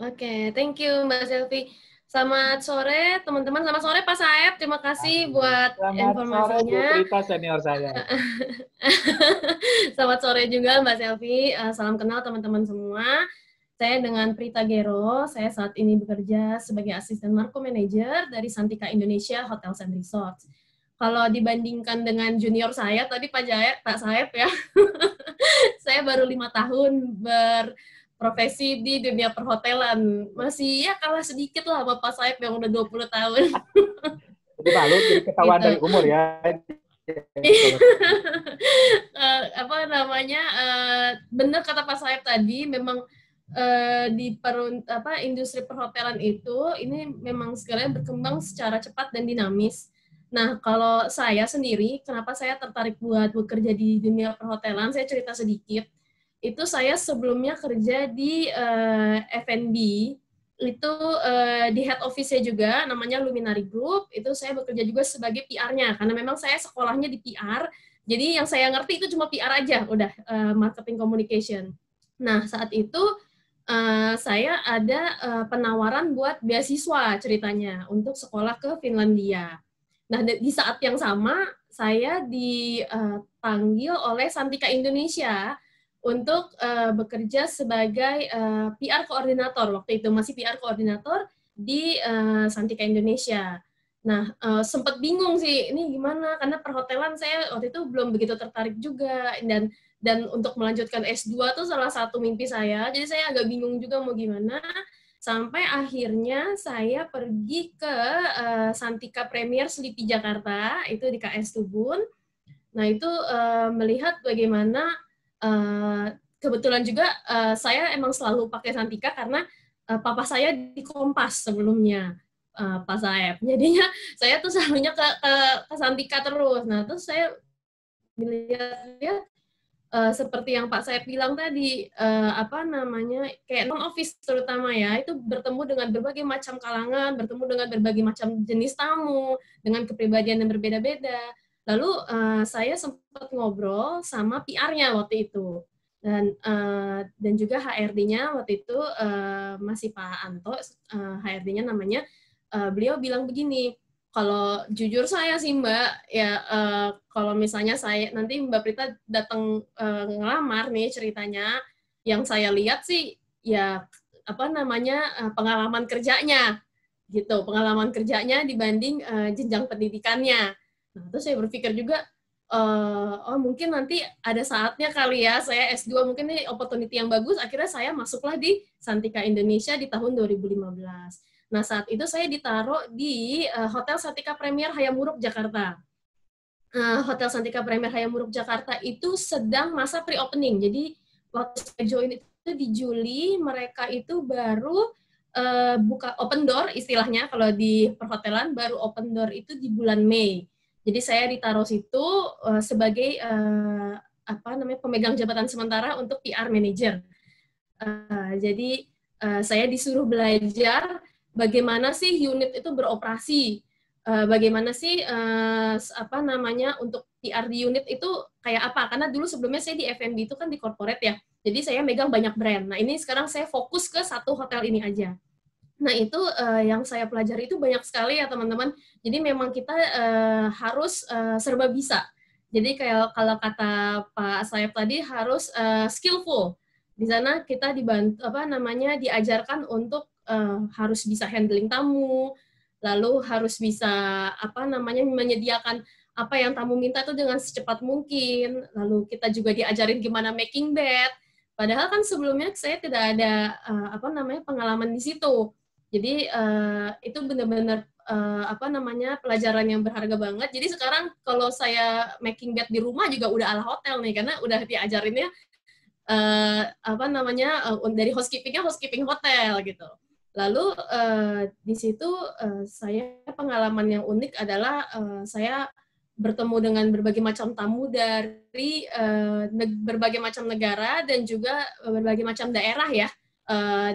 Oke, thank you Mbak Selvi. Selamat sore teman-teman, selamat sore Pak Saep, terima kasih buat informasinya. Selamat sore Bu Prita senior saya. Selamat sore juga Mbak Selvi, salam kenal teman-teman semua. Saya dengan Prita Gero, saya saat ini bekerja sebagai asisten Marco Manager dari Santika Indonesia Hotels and Resorts. Kalau dibandingkan dengan junior saya, tadi Pak Saep ya, saya baru 5 tahun berprofesi di dunia perhotelan. Masih ya kalah sedikit lah sama Pak Saep yang udah 20 tahun. Jadi malu, jadi ketahuan gitu. Dari umur ya. Benar kata Pak Saep tadi, memang industri perhotelan itu ini memang sekarang berkembang secara cepat dan dinamis. Nah, kalau saya sendiri, kenapa saya tertarik buat bekerja di dunia perhotelan, saya cerita sedikit. itu saya sebelumnya kerja di F&B, itu di head office-nya juga, namanya Luminary Group, itu saya bekerja juga sebagai PR-nya, karena memang saya sekolahnya di PR, jadi yang saya ngerti itu cuma PR aja, udah marketing communication. Nah, saat itu saya ada penawaran buat beasiswa ceritanya, untuk sekolah ke Finlandia. Nah, di saat yang sama, saya dipanggil oleh Santika Indonesia untuk bekerja sebagai PR koordinator. Waktu itu masih PR koordinator di Santika Indonesia. Nah, sempat bingung sih, ini gimana? Karena perhotelan saya waktu itu belum begitu tertarik juga, dan untuk melanjutkan S2 tuh salah satu mimpi saya, jadi saya agak bingung juga mau gimana. Sampai akhirnya saya pergi ke Santika Premier Sleepy Jakarta, itu di KS Tubun. Nah, itu melihat bagaimana, kebetulan juga saya emang selalu pakai Santika karena papa saya di Kompas sebelumnya, Pak Saeb. Jadinya saya tuh selalunya ke Santika terus. Nah, terus saya melihat seperti yang Pak Saeb bilang tadi, kayak non-office terutama ya, itu bertemu dengan berbagai macam kalangan, bertemu dengan berbagai macam jenis tamu, dengan kepribadian yang berbeda-beda. Lalu saya sempat ngobrol sama PR-nya waktu itu, dan juga HRD-nya waktu itu masih Pak Anto, HRD-nya namanya, beliau bilang begini, kalau jujur saya sih Mbak, ya kalau misalnya saya nanti Mbak Prita datang ngelamar nih ceritanya, yang saya lihat sih ya pengalaman kerjanya gitu, pengalaman kerjanya dibanding jenjang pendidikannya. Nah, terus saya berpikir juga, oh mungkin nanti ada saatnya kali ya saya S2, mungkin ini opportunity yang bagus, akhirnya saya masuklah di Santika Indonesia di tahun 2015. Nah, saat itu saya ditaruh di Hotel Santika Premier Hayam Wuruk Jakarta. Hotel Santika Premier Hayam Wuruk Jakarta itu sedang masa pre-opening. Jadi, waktu saya join itu di Juli, mereka itu baru buka open door, istilahnya kalau di perhotelan, baru open door itu di bulan Mei. Jadi, saya ditaruh situ sebagai pemegang jabatan sementara untuk PR manager. Jadi, saya disuruh belajar bagaimana sih unit itu beroperasi, bagaimana sih untuk PR di unit itu kayak apa? Karena dulu sebelumnya saya di F&B itu kan di corporate ya, jadi saya megang banyak brand. Nah, ini sekarang saya fokus ke satu hotel ini aja. Nah, itu yang saya pelajari itu banyak sekali ya teman-teman. Jadi memang kita harus serba bisa. Jadi kayak kalau kata Pak Saeb tadi harus skillful. Di sana kita dibantu diajarkan untuk harus bisa handling tamu, lalu harus bisa menyediakan apa yang tamu minta itu dengan secepat mungkin, lalu kita juga diajarin gimana making bed. Padahal kan sebelumnya saya tidak ada pengalaman di situ. Jadi itu benar-benar pelajaran yang berharga banget. Jadi sekarang kalau saya making bed di rumah juga udah ala hotel nih, karena udah diajarinnya dari housekeeping hotel gitu. Lalu di situ saya pengalaman yang unik adalah saya bertemu dengan berbagai macam tamu dari berbagai macam negara dan juga berbagai macam daerah ya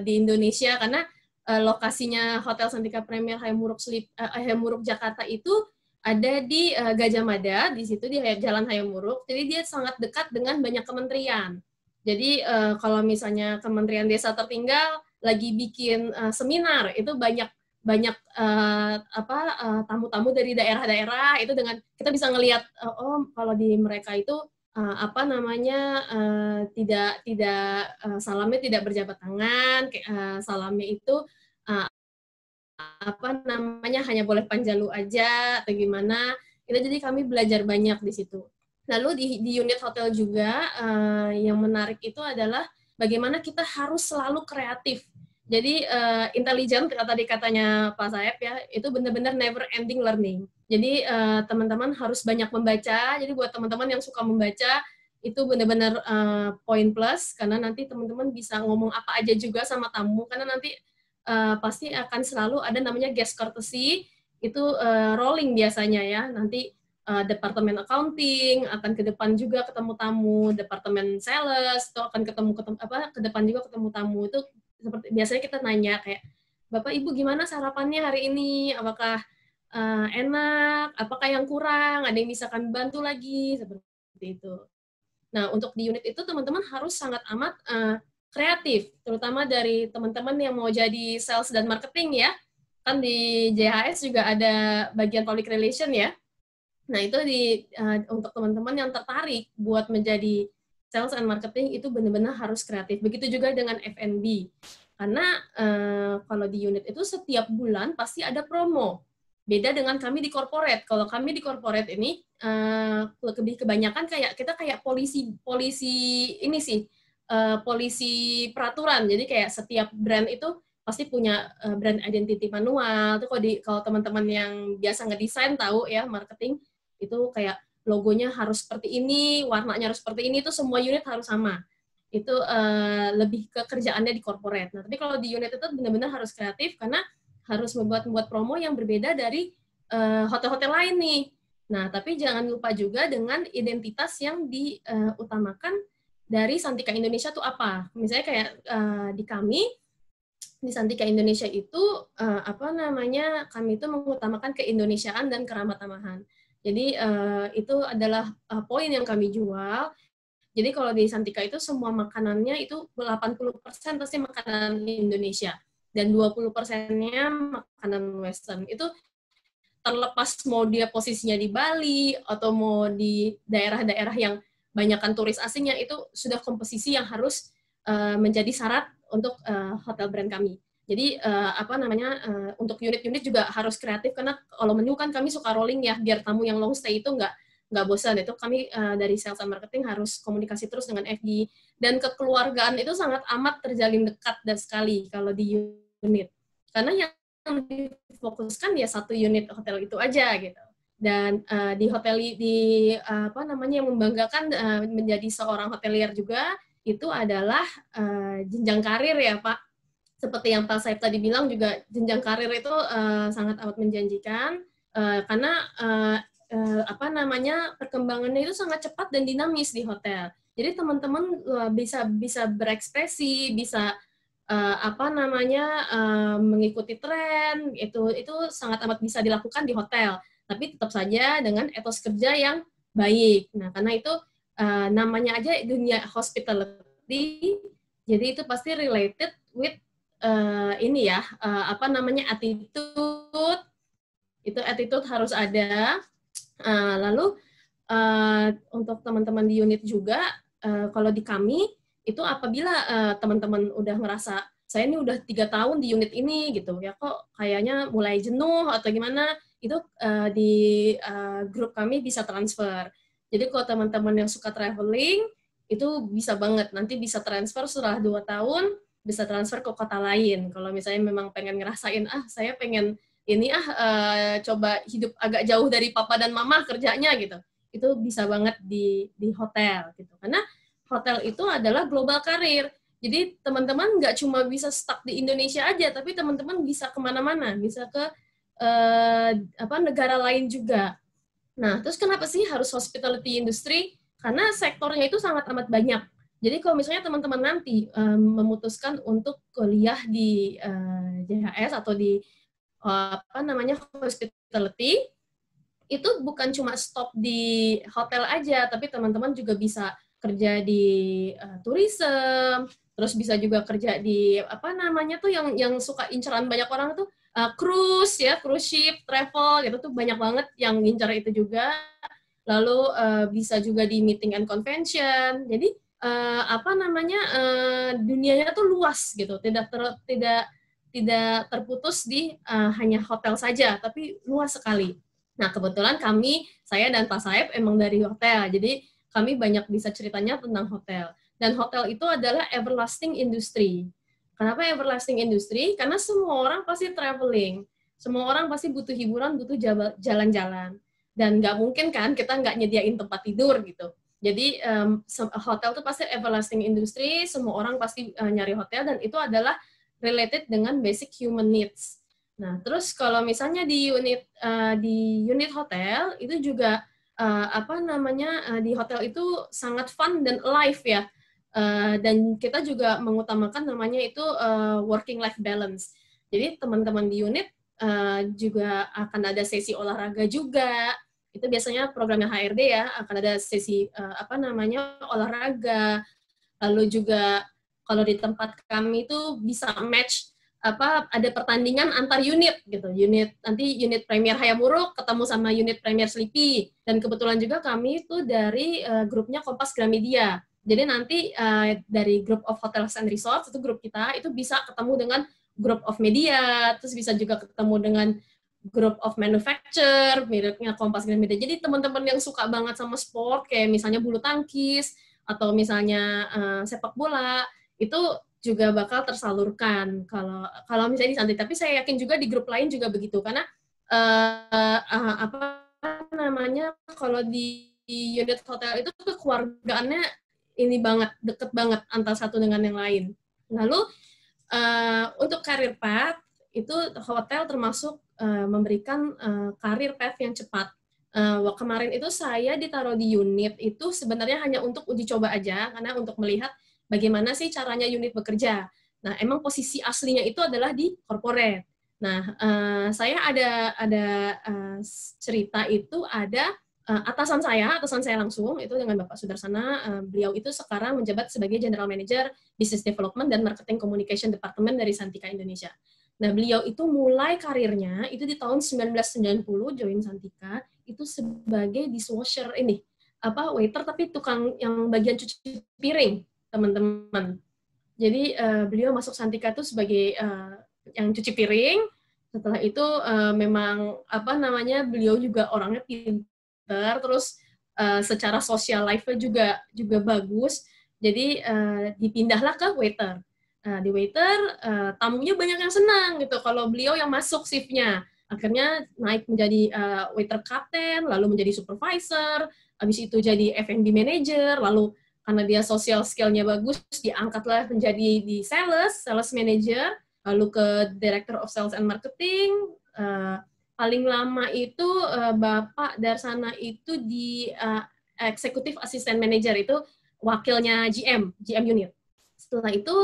di Indonesia, karena lokasinya Hotel Santika Premier Hayam Wuruk Jakarta itu ada di Gajah Mada, di situ di Jalan Hayam Wuruk. Jadi dia sangat dekat dengan banyak kementerian. Jadi kalau misalnya Kementerian Desa Tertinggal lagi bikin seminar, itu banyak tamu-tamu dari daerah-daerah, itu dengan kita bisa ngelihat kalau di mereka itu salamnya tidak berjabat tangan, salamnya itu hanya boleh panjalu aja atau gimana. Jadi kami belajar banyak di situ. Lalu di unit hotel juga yang menarik itu adalah bagaimana kita harus selalu kreatif. Jadi intelijen tadi katanya Pak Saeb ya, itu benar-benar never ending learning. Jadi teman-teman harus banyak membaca. Jadi buat teman-teman yang suka membaca itu benar-benar poin plus, karena nanti teman-teman bisa ngomong apa aja juga sama tamu, karena nanti pasti akan selalu ada namanya guest courtesy, itu rolling biasanya ya. Nanti departemen accounting, akan ke depan juga ketemu tamu, departemen sales, atau akan ke depan juga ketemu tamu. Itu seperti biasanya kita nanya kayak, Bapak Ibu gimana sarapannya hari ini? Apakah enak? Apakah yang kurang? Ada yang bisa kami bantu lagi? Seperti itu. Nah, untuk di unit itu teman-teman harus sangat amat kreatif, terutama dari teman-teman yang mau jadi sales dan marketing ya. Kan di JHS juga ada bagian public relation ya. Nah, itu untuk teman-teman yang tertarik buat menjadi sales and marketing itu benar-benar harus kreatif. Begitu juga dengan F&B. Karena kalau di unit itu setiap bulan pasti ada promo. Beda dengan kami di corporate. Kalau kami di corporate ini lebih kebanyakan kita kayak polisi ini sih, polisi peraturan. Jadi kayak setiap brand itu pasti punya brand identity manual. Itu kalau teman-teman yang biasa ngedesain tahu ya marketing, itu kayak logonya harus seperti ini, warnanya harus seperti ini, itu semua unit harus sama. Itu lebih ke kerjaannya di corporate. Nah, tapi kalau di unit itu benar-benar harus kreatif, karena harus membuat promo yang berbeda dari hotel-hotel lain nih. Nah, tapi jangan lupa juga dengan identitas yang diutamakan dari Santika Indonesia itu apa. Misalnya kayak di Santika Indonesia itu, kami itu mengutamakan keindonesiaan dan keramat-tamahan. Jadi itu adalah poin yang kami jual. Jadi kalau di Santika itu semua makanannya itu 80% pasti makanan Indonesia dan 20%-nya makanan Western. Itu terlepas mau dia posisinya di Bali atau mau di daerah-daerah yang banyakkan turis asingnya, itu sudah komposisi yang harus menjadi syarat untuk hotel brand kami. Jadi untuk unit-unit juga harus kreatif, karena kalau menu kan kami suka rolling ya, biar tamu yang long stay itu nggak bosan. Itu kami dari sales and marketing harus komunikasi terus dengan FD, dan kekeluargaan itu sangat amat terjalin dekat dan sekali kalau di unit, karena yang difokuskan ya satu unit hotel itu aja gitu. Dan di hotel yang membanggakan menjadi seorang hotelier juga itu adalah jenjang karir ya Pak. Seperti yang Pak Saib tadi bilang juga, jenjang karir itu sangat amat menjanjikan karena perkembangannya itu sangat cepat dan dinamis di hotel. Jadi teman-teman bisa berekspresi, bisa mengikuti tren, itu sangat amat bisa dilakukan di hotel. Tapi tetap saja dengan etos kerja yang baik. Nah, karena itu namanya aja dunia hospitality, jadi itu pasti related with attitude. Itu attitude harus ada. Lalu untuk teman-teman di unit juga, kalau di kami itu apabila teman-teman udah ngerasa saya ini udah 3 tahun di unit ini gitu ya, kok kayaknya mulai jenuh atau gimana, itu di grup kami bisa transfer. Jadi kalau teman-teman yang suka traveling itu bisa banget, nanti bisa transfer setelah 2 tahun, bisa transfer ke kota lain. Kalau misalnya memang pengen ngerasain, saya pengen ini coba hidup agak jauh dari papa dan mama kerjanya gitu, itu bisa banget di hotel gitu. Karena hotel itu adalah global career. Jadi teman-teman nggak cuma bisa stuck di Indonesia aja, tapi teman-teman bisa kemana-mana, bisa ke negara lain juga. Nah, terus kenapa sih harus hospitality industry? Karena sektornya itu sangat amat banyak. Jadi kalau misalnya teman-teman nanti memutuskan untuk kuliah di JHS atau di hospitality, itu bukan cuma stop di hotel aja, tapi teman-teman juga bisa kerja di tourism, terus bisa juga kerja di yang suka inceran banyak orang tuh cruise ship, travel gitu tuh banyak banget yang ngincar itu juga. Lalu bisa juga di meeting and convention. Jadi dunianya tuh luas gitu, tidak terputus di hanya hotel saja, tapi luas sekali. Nah, kebetulan saya dan Pak Saib emang dari hotel, jadi kami banyak bisa ceritanya tentang hotel. Dan hotel itu adalah everlasting industry. Kenapa everlasting industry? Karena semua orang pasti traveling, semua orang pasti butuh hiburan, butuh jalan-jalan. Dan nggak mungkin kan kita nggak nyediain tempat tidur gitu. Jadi hotel itu pasti everlasting industry, semua orang pasti nyari hotel, dan itu adalah related dengan basic human needs. Nah, terus kalau misalnya di unit hotel itu juga di hotel itu sangat fun dan alive ya. Dan kita juga mengutamakan namanya itu working life balance. Jadi teman-teman di unit juga akan ada sesi olahraga juga. Itu biasanya programnya HRD ya, akan ada sesi olahraga. Lalu juga kalau di tempat kami itu bisa match ada pertandingan antar unit gitu. Unit Premier Hayamuruk ketemu sama unit Premier Sleepy. Dan kebetulan juga kami itu dari grupnya Kompas Gramedia. Jadi nanti dari Group of Hotels and Resorts, itu grup kita, itu bisa ketemu dengan Group of Media, terus bisa juga ketemu dengan Group of Manufacture, miliknya Kompas Gramedia. Jadi teman-teman yang suka banget sama sport, kayak misalnya bulu tangkis, atau misalnya sepak bola, itu juga bakal tersalurkan kalau misalnya di Santi. Tapi saya yakin juga di grup lain juga begitu, karena kalau di unit hotel itu kekeluargaannya ini banget, deket banget antara satu dengan yang lain. Lalu untuk career path itu hotel termasuk memberikan career path yang cepat. Kemarin itu saya ditaruh di unit itu sebenarnya hanya untuk uji coba aja, karena untuk melihat bagaimana sih caranya unit bekerja. Nah, emang posisi aslinya itu adalah di corporate. Nah, saya ada cerita itu ada atasan saya langsung itu dengan Bapak Sudarsana. Beliau itu sekarang menjabat sebagai General Manager Business Development dan Marketing Communication Department dari Santika Indonesia. Nah, beliau itu mulai karirnya itu di tahun 1990 join Santika itu sebagai dishwasher waiter tapi tukang yang bagian cuci piring, teman-teman. Jadi beliau masuk Santika itu sebagai yang cuci piring. Setelah itu memang beliau juga orangnya pintar, terus secara social life-nya juga bagus. Jadi dipindahlah ke waiter. Di waiter tamunya banyak yang senang gitu kalau beliau yang masuk shift-nya. Akhirnya naik menjadi waiter captain, lalu menjadi supervisor, habis itu jadi F&B manager, lalu karena dia social skill-nya bagus, diangkatlah menjadi di sales manager, lalu ke director of sales and marketing. Paling lama itu Bapak Darsana itu di executive assistant manager, itu wakilnya GM unit. Setelah itu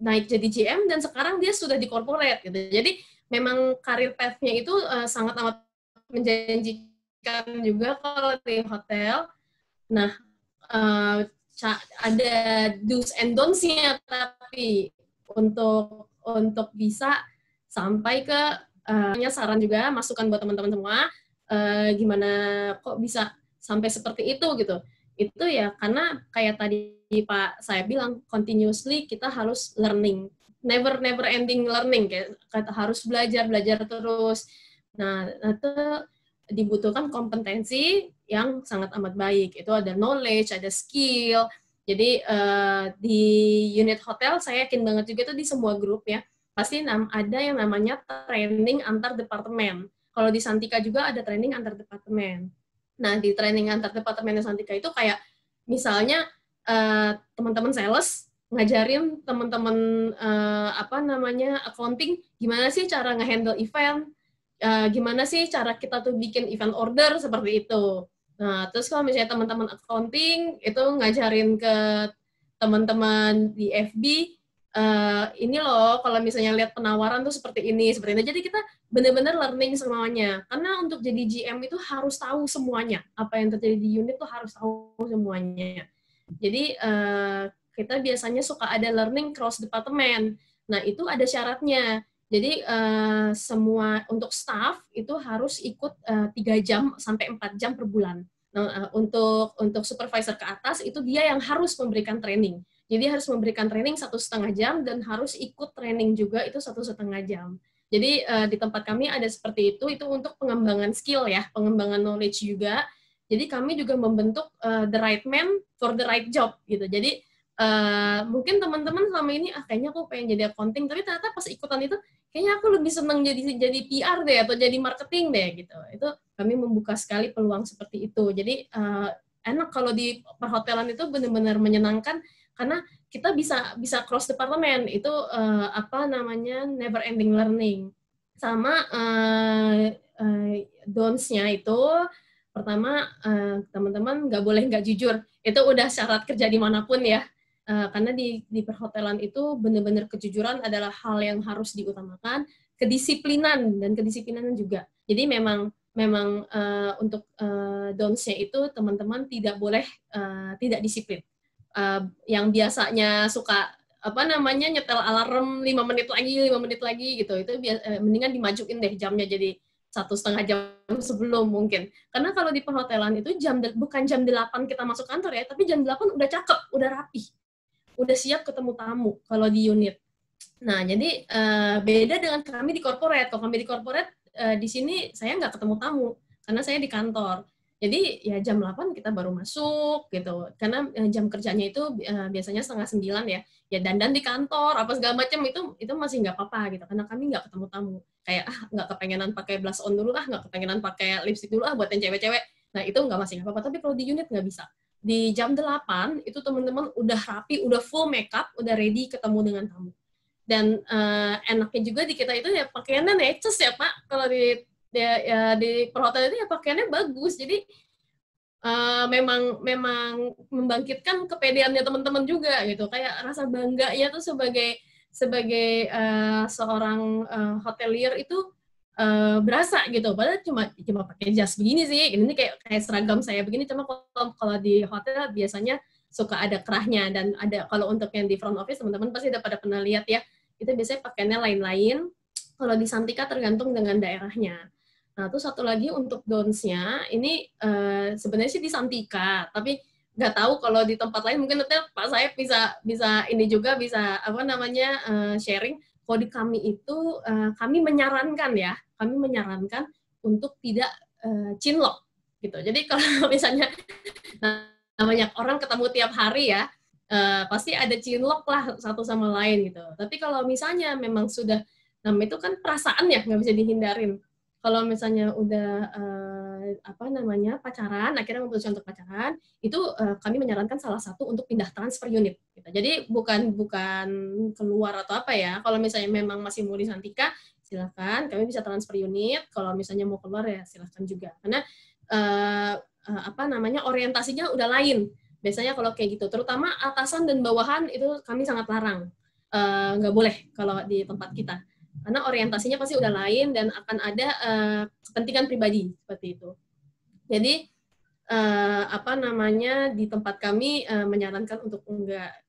naik jadi GM dan sekarang dia sudah di corporate gitu. Jadi memang karir path-nya itu sangat amat menjanjikan juga kalau di hotel. Nah, ada do's and don'ts-nya, tapi untuk bisa sampai ke saran juga, masukan buat teman-teman semua, gimana kok bisa sampai seperti itu gitu. Itu ya karena kayak tadi Pak saya bilang, continuously kita harus learning. Never ending learning, kayak harus belajar terus. Nah, itu dibutuhkan kompetensi yang sangat amat baik. Itu ada knowledge, ada skill. Jadi di unit hotel saya yakin banget juga itu di semua grup ya, pasti ada yang namanya training antar departemen. Kalau di Santika juga ada training antar departemen. Nah, di training antar departemen di Santika itu kayak misalnya teman-teman sales ngajarin teman-teman accounting gimana sih cara nge-handle event, gimana sih cara kita tuh bikin event order seperti itu. Nah, terus kalau misalnya teman-teman accounting itu ngajarin ke teman-teman di FB, ini loh kalau misalnya lihat penawaran tuh seperti ini. Jadi kita benar-benar learning semuanya. Karena untuk jadi GM itu harus tahu semuanya. Apa yang terjadi di unit tuh harus tahu semuanya. Jadi kita biasanya suka ada learning cross department. Nah, itu ada syaratnya. Jadi semua untuk staff itu harus ikut 3 jam sampai 4 jam per bulan. Nah, untuk supervisor ke atas itu dia yang harus memberikan training. Jadi harus memberikan training 1,5 jam dan harus ikut training juga itu 1,5 jam. Jadi di tempat kami ada seperti itu untuk pengembangan skill ya, pengembangan knowledge juga. Jadi kami juga membentuk the right man for the right job gitu. Jadi mungkin teman-teman selama ini kayaknya aku pengen jadi accounting, tapi ternyata pas ikutan itu kayaknya aku lebih senang jadi PR deh atau jadi marketing deh gitu. Itu kami membuka sekali peluang seperti itu. Jadi enak kalau di perhotelan itu benar-benar menyenangkan karena kita bisa cross department. Itu never ending learning. Sama don'ts-nya itu Pertama, teman-teman nggak boleh nggak jujur. Itu udah syarat kerja dimanapun ya. Karena di perhotelan itu benar-benar kejujuran adalah hal yang harus diutamakan, kedisiplinan juga. Jadi memang untuk don'ts-nya itu teman-teman tidak boleh tidak disiplin. Yang biasanya suka nyetel alarm 5 menit lagi gitu, itu mendingan dimajuin deh jamnya jadi 1,5 jam sebelum mungkin. Karena kalau di perhotelan itu bukan jam 8 kita masuk kantor ya, tapi jam 8 udah cakep, udah rapi, udah siap ketemu tamu kalau di unit. Nah, jadi beda dengan kami di corporate. Kalau kami di corporate, di sini saya nggak ketemu tamu, karena saya di kantor. Jadi ya jam 8 kita baru masuk gitu. Karena jam kerjanya itu biasanya 8:30 ya. Ya dandan di kantor, apa segala macam itu masih nggak apa-apa gitu. Karena kami nggak ketemu tamu. Kayak nggak kepengenan pakai blush on dulu nggak kepengenan pakai lipstick dulu buat yang cewek-cewek. Nah, itu masih nggak apa-apa. Tapi kalau di unit nggak bisa. Di jam 8 itu teman-teman udah rapi, udah full makeup, udah ready ketemu dengan tamu. Dan enaknya juga di kita itu ya pakaiannya neces ya Pak. Kalau di perhotelan itu ya pakaiannya bagus. Jadi memang membangkitkan kepedeannya teman-teman juga gitu. Kayak rasa bangganya tuh sebagai seorang hotelier itu berasa gitu. Padahal cuma pakai jas begini sih. Ini kayak seragam saya begini. Cuma kalau di hotel biasanya suka ada kerahnya, dan ada kalau untuk yang di front office teman-teman pasti udah pada pernah lihat ya. Itu biasanya pakaiannya lain-lain. Kalau di Santika tergantung dengan daerahnya. Nah, terus satu lagi untuk don'ts-nya, ini sebenarnya sih di Santika, tapi nggak tahu kalau di tempat lain mungkin nanti Pak Saib bisa ini juga bisa sharing. Kalau di kami itu kami menyarankan untuk tidak chinlock gitu. Jadi kalau misalnya banyak orang ketemu tiap hari ya, pasti ada chinlock lah satu sama lain gitu. Tapi kalau misalnya memang sudah, itu kan perasaan ya, nggak bisa dihindarin. Kalau misalnya udah pacaran, akhirnya memutuskan untuk pacaran, itu kami menyarankan salah satu untuk pindah transfer unit. Gitu. Jadi bukan keluar atau apa ya. Kalau misalnya memang masih mau di Santika, silakan. Kami bisa transfer unit. Kalau misalnya mau keluar ya silakan juga. Karena orientasinya udah lain. Biasanya kalau kayak gitu, terutama atasan dan bawahan itu kami sangat larang. Nggak boleh kalau di tempat kita. Karena orientasinya pasti udah lain dan akan ada kepentingan pribadi seperti itu. Jadi di tempat kami menyarankan untuk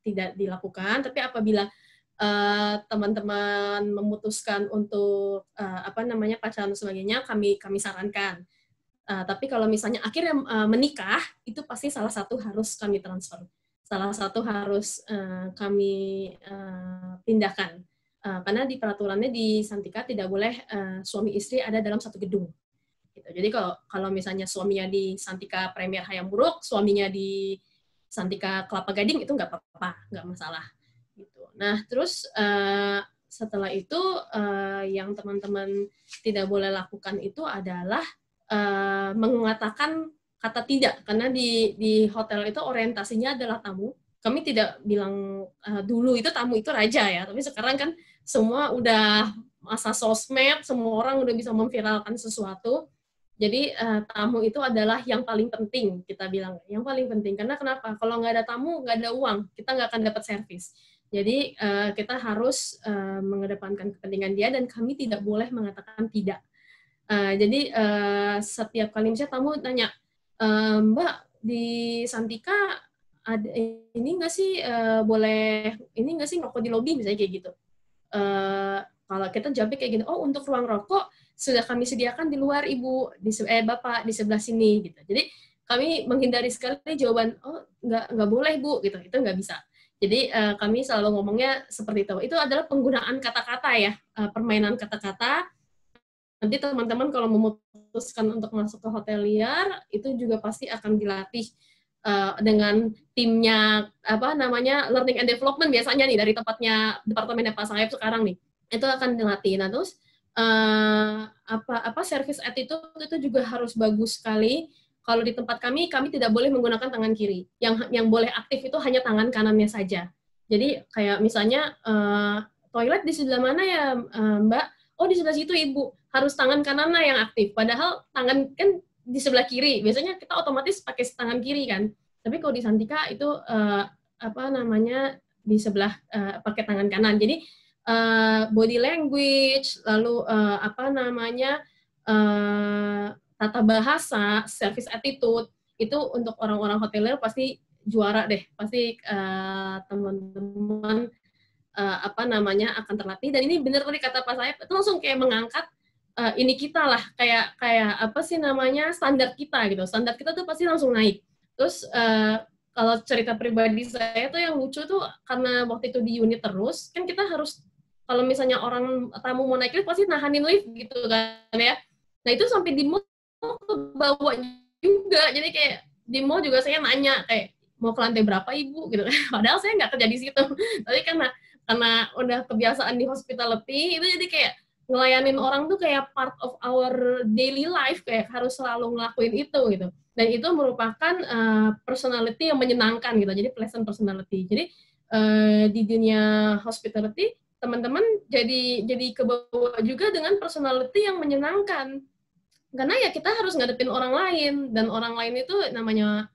tidak dilakukan, tapi apabila teman-teman memutuskan untuk pacaran dan sebagainya, kami sarankan. Tapi kalau misalnya akhirnya menikah, itu pasti salah satu harus kami transfer. Salah satu harus kami pindahkan. Karena di peraturannya di Santika tidak boleh suami istri ada dalam satu gedung. Gitu. Jadi kalau misalnya suaminya di Santika Premier Hayam Buruk, suaminya di Santika Kelapa Gading, itu nggak apa-apa, nggak masalah. Gitu. Nah, terus setelah itu yang teman-teman tidak boleh lakukan itu adalah mengatakan kata tidak, karena di hotel itu orientasinya adalah tamu. Kami tidak bilang dulu itu tamu itu raja ya, tapi sekarang kan semua udah masa sosmed, semua orang udah bisa memviralkan sesuatu. Jadi tamu itu adalah yang paling penting, kita bilang. Yang paling penting, karena kenapa? Kalau nggak ada tamu, nggak ada uang, kita nggak akan dapat servis. Jadi kita harus mengedepankan kepentingan dia, dan kami tidak boleh mengatakan tidak. Jadi setiap kali misalnya tamu tanya, Mbak, di Santika ada ini nggak sih boleh ini nggak sih ngerokok di lobi, misalnya kayak gitu. Kalau kita jawabnya kayak gini, oh untuk ruang rokok sudah kami sediakan di luar Ibu, Bapak di sebelah sini gitu. Jadi kami menghindari sekali jawaban, oh nggak boleh Bu gitu, itu nggak bisa. Jadi kami selalu ngomongnya seperti itu. Itu adalah penggunaan kata-kata ya, permainan kata-kata. Nanti teman-teman kalau memutuskan untuk masuk ke hotelier, itu juga pasti akan dilatih dengan timnya learning and development biasanya nih dari departemennya Pak Saib sekarang nih, itu akan dilatih. Nah terus service attitude itu juga harus bagus sekali. Kalau di tempat kami tidak boleh menggunakan tangan kiri, yang boleh aktif itu hanya tangan kanannya saja. Jadi kayak misalnya toilet di sebelah mana ya Mbak? Oh di sebelah situ Ibu, harus tangan kanannya yang aktif. Padahal tangan kan di sebelah kiri. Biasanya kita otomatis pakai tangan kiri kan. Tapi kalau di Santika itu di sebelah pakai tangan kanan. Jadi body language, lalu tata bahasa, service attitude itu untuk orang-orang hotelier pasti juara deh. Pasti teman-teman akan terlatih. Dan ini benar tadi kata Pak Saib, itu langsung kayak mengangkat ini kita lah, kayak standar kita gitu. Standar kita tuh pasti langsung naik. Terus kalau cerita pribadi saya tuh yang lucu tuh karena waktu itu di unit terus, kan kita harus kalau misalnya orang tamu mau naik lift pasti nahanin lift gitu kan ya. Nah itu sampai di mall ke bawah juga. Jadi kayak di mall juga saya nanya kayak mau ke lantai berapa ibu gitu. Padahal saya nggak kerja di situ. Tapi karena udah kebiasaan di hospitality itu jadi kayak ngelayanin orang tuh kayak part of our daily life, kayak harus selalu ngelakuin itu gitu. Dan itu merupakan personality yang menyenangkan gitu. Jadi pleasant personality. Jadi di dunia hospitality teman-teman jadi kebawa juga dengan personality yang menyenangkan. Karena ya kita harus ngadepin orang lain, dan orang lain itu namanya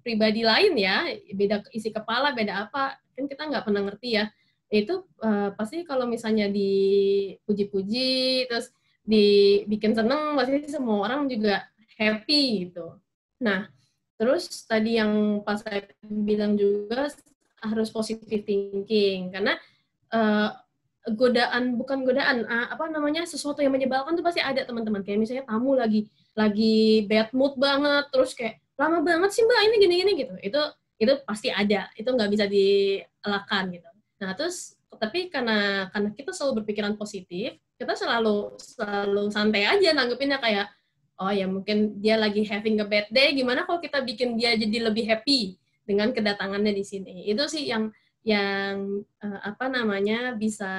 pribadi lain ya, beda isi kepala, beda apa, kan kita nggak pernah ngerti ya. Itu pasti kalau misalnya dipuji-puji, terus dibikin seneng, pasti semua orang juga happy gitu. Nah, terus tadi yang pas saya bilang juga harus positive thinking, karena sesuatu yang menyebalkan tuh pasti ada teman-teman. Kayak misalnya tamu lagi bad mood banget, terus kayak lama banget sih mbak ini gini-gini gitu. Itu pasti ada, itu nggak bisa dielakkan gitu. Nah terus tapi karena kita selalu berpikiran positif, kita selalu santai aja nanggepinnya, kayak oh ya mungkin dia lagi having a bad day, gimana kalau kita bikin dia jadi lebih happy dengan kedatangannya di sini. Itu sih yang bisa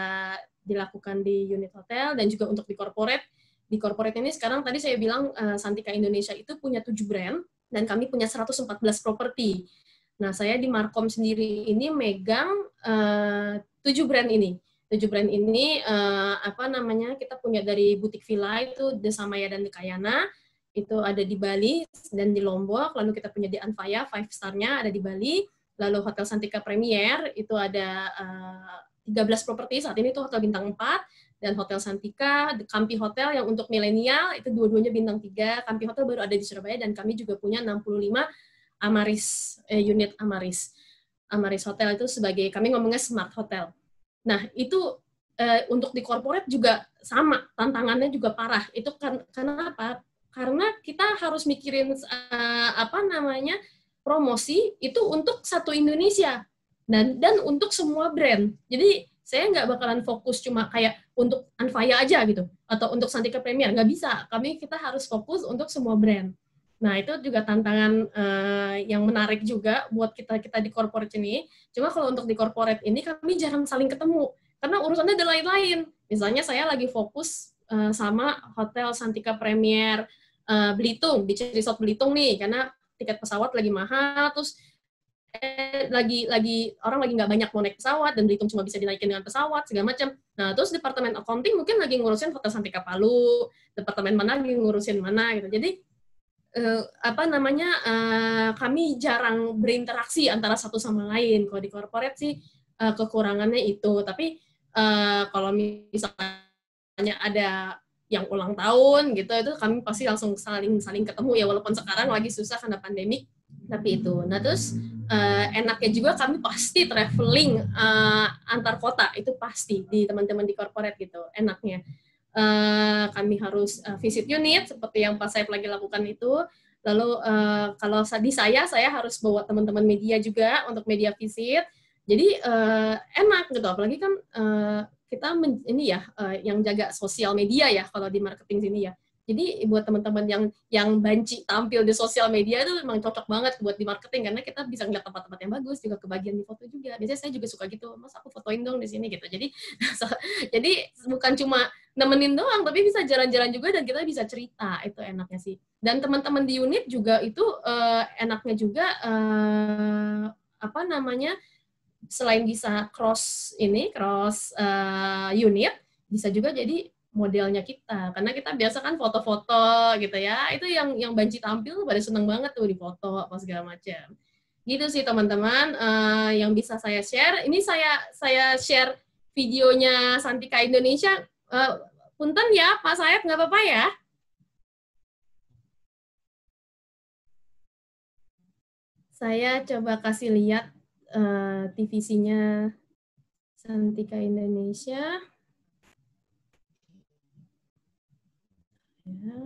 dilakukan di unit hotel, dan juga untuk di corporate. Di corporate ini sekarang tadi saya bilang Santika Indonesia itu punya 7 brand, dan kami punya 114 properti. Nah, saya di Markom sendiri ini megang 7 brand ini. 7 brand ini kita punya dari butik villa itu The Samaya dan The Kayana, itu ada di Bali dan di Lombok. Lalu kita punya di Anfaya 5 star-nya ada di Bali. Lalu Hotel Santika Premier itu ada 13 properti saat ini, itu hotel bintang 4, dan Hotel Santika, The Kampi Hotel yang untuk milenial itu dua-duanya bintang 3. Kampi Hotel baru ada di Surabaya, dan kami juga punya 65 Amaris, unit Amaris. Amaris Hotel itu sebagai, kami ngomongnya smart hotel. Nah, itu untuk di corporate juga sama, tantangannya juga parah. Itu karena apa? Karena kita harus mikirin promosi itu untuk satu Indonesia dan untuk semua brand. Jadi saya nggak bakalan fokus cuma kayak untuk Anfaya aja gitu, atau untuk Santika Premier, nggak bisa. Kita harus fokus untuk semua brand. Nah itu juga tantangan yang menarik juga buat kita di corporate ini. Cuma kalau untuk di corporate ini kami jarang saling ketemu karena urusannya ada lain-lain. Misalnya saya lagi fokus sama Hotel Santika Premier Belitung, Beach Resort Belitung nih, karena tiket pesawat lagi mahal, terus lagi orang lagi nggak banyak mau naik pesawat, dan Belitung cuma bisa dinaikin dengan pesawat segala macam. Nah terus departemen accounting mungkin lagi ngurusin Hotel Santika Palu, departemen mana lagi ngurusin mana gitu. Jadi kami jarang berinteraksi antara satu sama lain. Kalau di corporate sih kekurangannya itu. Tapi kalau misalnya ada yang ulang tahun gitu, itu kami pasti langsung saling ketemu ya, walaupun sekarang lagi susah karena pandemi, tapi itu. Nah terus enaknya juga kami pasti traveling antar kota, itu pasti di teman-teman di corporate gitu enaknya. Kami harus visit unit seperti yang Pak Saib lagi lakukan itu. Lalu kalau di saya harus bawa teman-teman media juga untuk media visit. Jadi enak gitu, apalagi kan kita yang jaga sosial media ya kalau di marketing sini ya. Jadi buat teman-teman yang banci tampil di sosial media itu memang cocok banget buat di marketing, karena kita bisa ngeliat tempat-tempat yang bagus, juga kebagian di foto juga. Biasanya saya juga suka gitu, mas aku fotoin dong di sini gitu. Jadi bukan cuma nemenin doang, tapi bisa jalan-jalan juga dan kita bisa cerita, itu enaknya sih. Dan teman-teman di unit juga itu enaknya juga selain bisa cross unit, bisa juga jadi modelnya kita, karena kita biasa kan foto-foto gitu ya, itu yang banci tampil pada seneng banget tuh di foto apa segala macam. Gitu sih teman-teman, yang bisa saya share. Ini saya share videonya Santika Indonesia. Punten ya Pak Saeb, nggak apa-apa ya? Saya coba kasih lihat TVC-nya Santika Indonesia. Ya.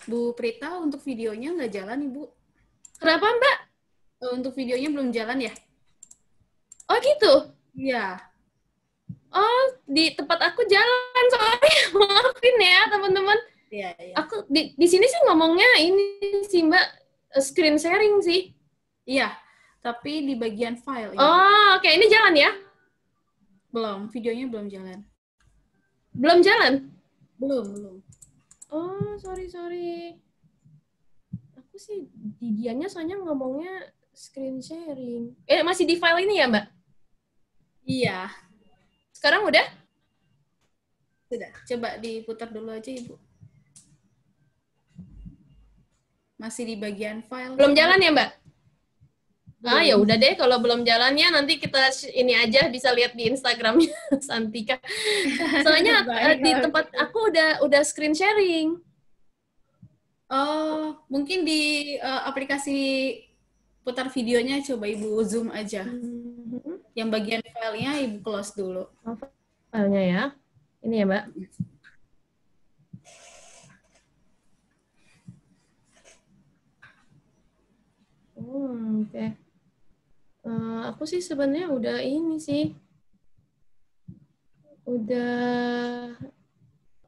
Bu Prita, untuk videonya nggak jalan, Ibu. Kenapa, Mbak? Untuk videonya belum jalan ya? Oh gitu? Iya. Oh, di tempat aku jalan soalnya. Maafin ya, teman-teman. Iya, iya. Aku di sini sih ngomongnya ini sih, Mbak, screen sharing sih. Iya, tapi di bagian file. Oh, oke. Ini jalan ya? Belum, videonya belum jalan. Belum jalan? Belum. Oh, sorry. Aku sih di dianya soalnya ngomongnya screen sharing. Masih di file ini ya, Mbak? Iya. Sekarang udah? Sudah. Coba diputar dulu aja, Ibu. Masih di bagian file. Belum jalan ya, Mbak? Ah, ya udah deh, kalau belum jalannya nanti kita ini aja bisa lihat di Instagramnya Santika. Soalnya di tempat aku udah screen sharing. Oh, mungkin di aplikasi putar videonya coba Ibu zoom aja. Yang bagian filenya Ibu close dulu. Oh, filenya ya. Ini ya, Mbak. Oke. Aku sih sebenarnya udah ini sih.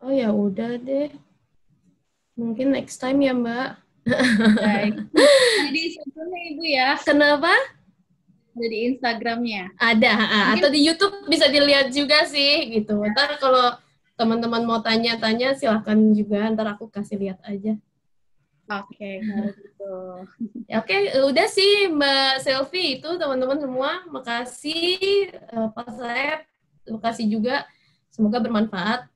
Oh ya udah deh. Mungkin next time ya, Mbak. Baik. Jadi sebetulnya Ibu ya. Kenapa? Di Instagramnya. Ada, atau di YouTube bisa dilihat juga sih, gitu. Ntar kalau teman-teman mau tanya-tanya, silahkan juga. Ntar aku kasih lihat aja. Oke, gitu. Oke, udah sih Mbak Selvi itu teman-teman semua. Makasih Pak Saeb, makasih juga. Semoga bermanfaat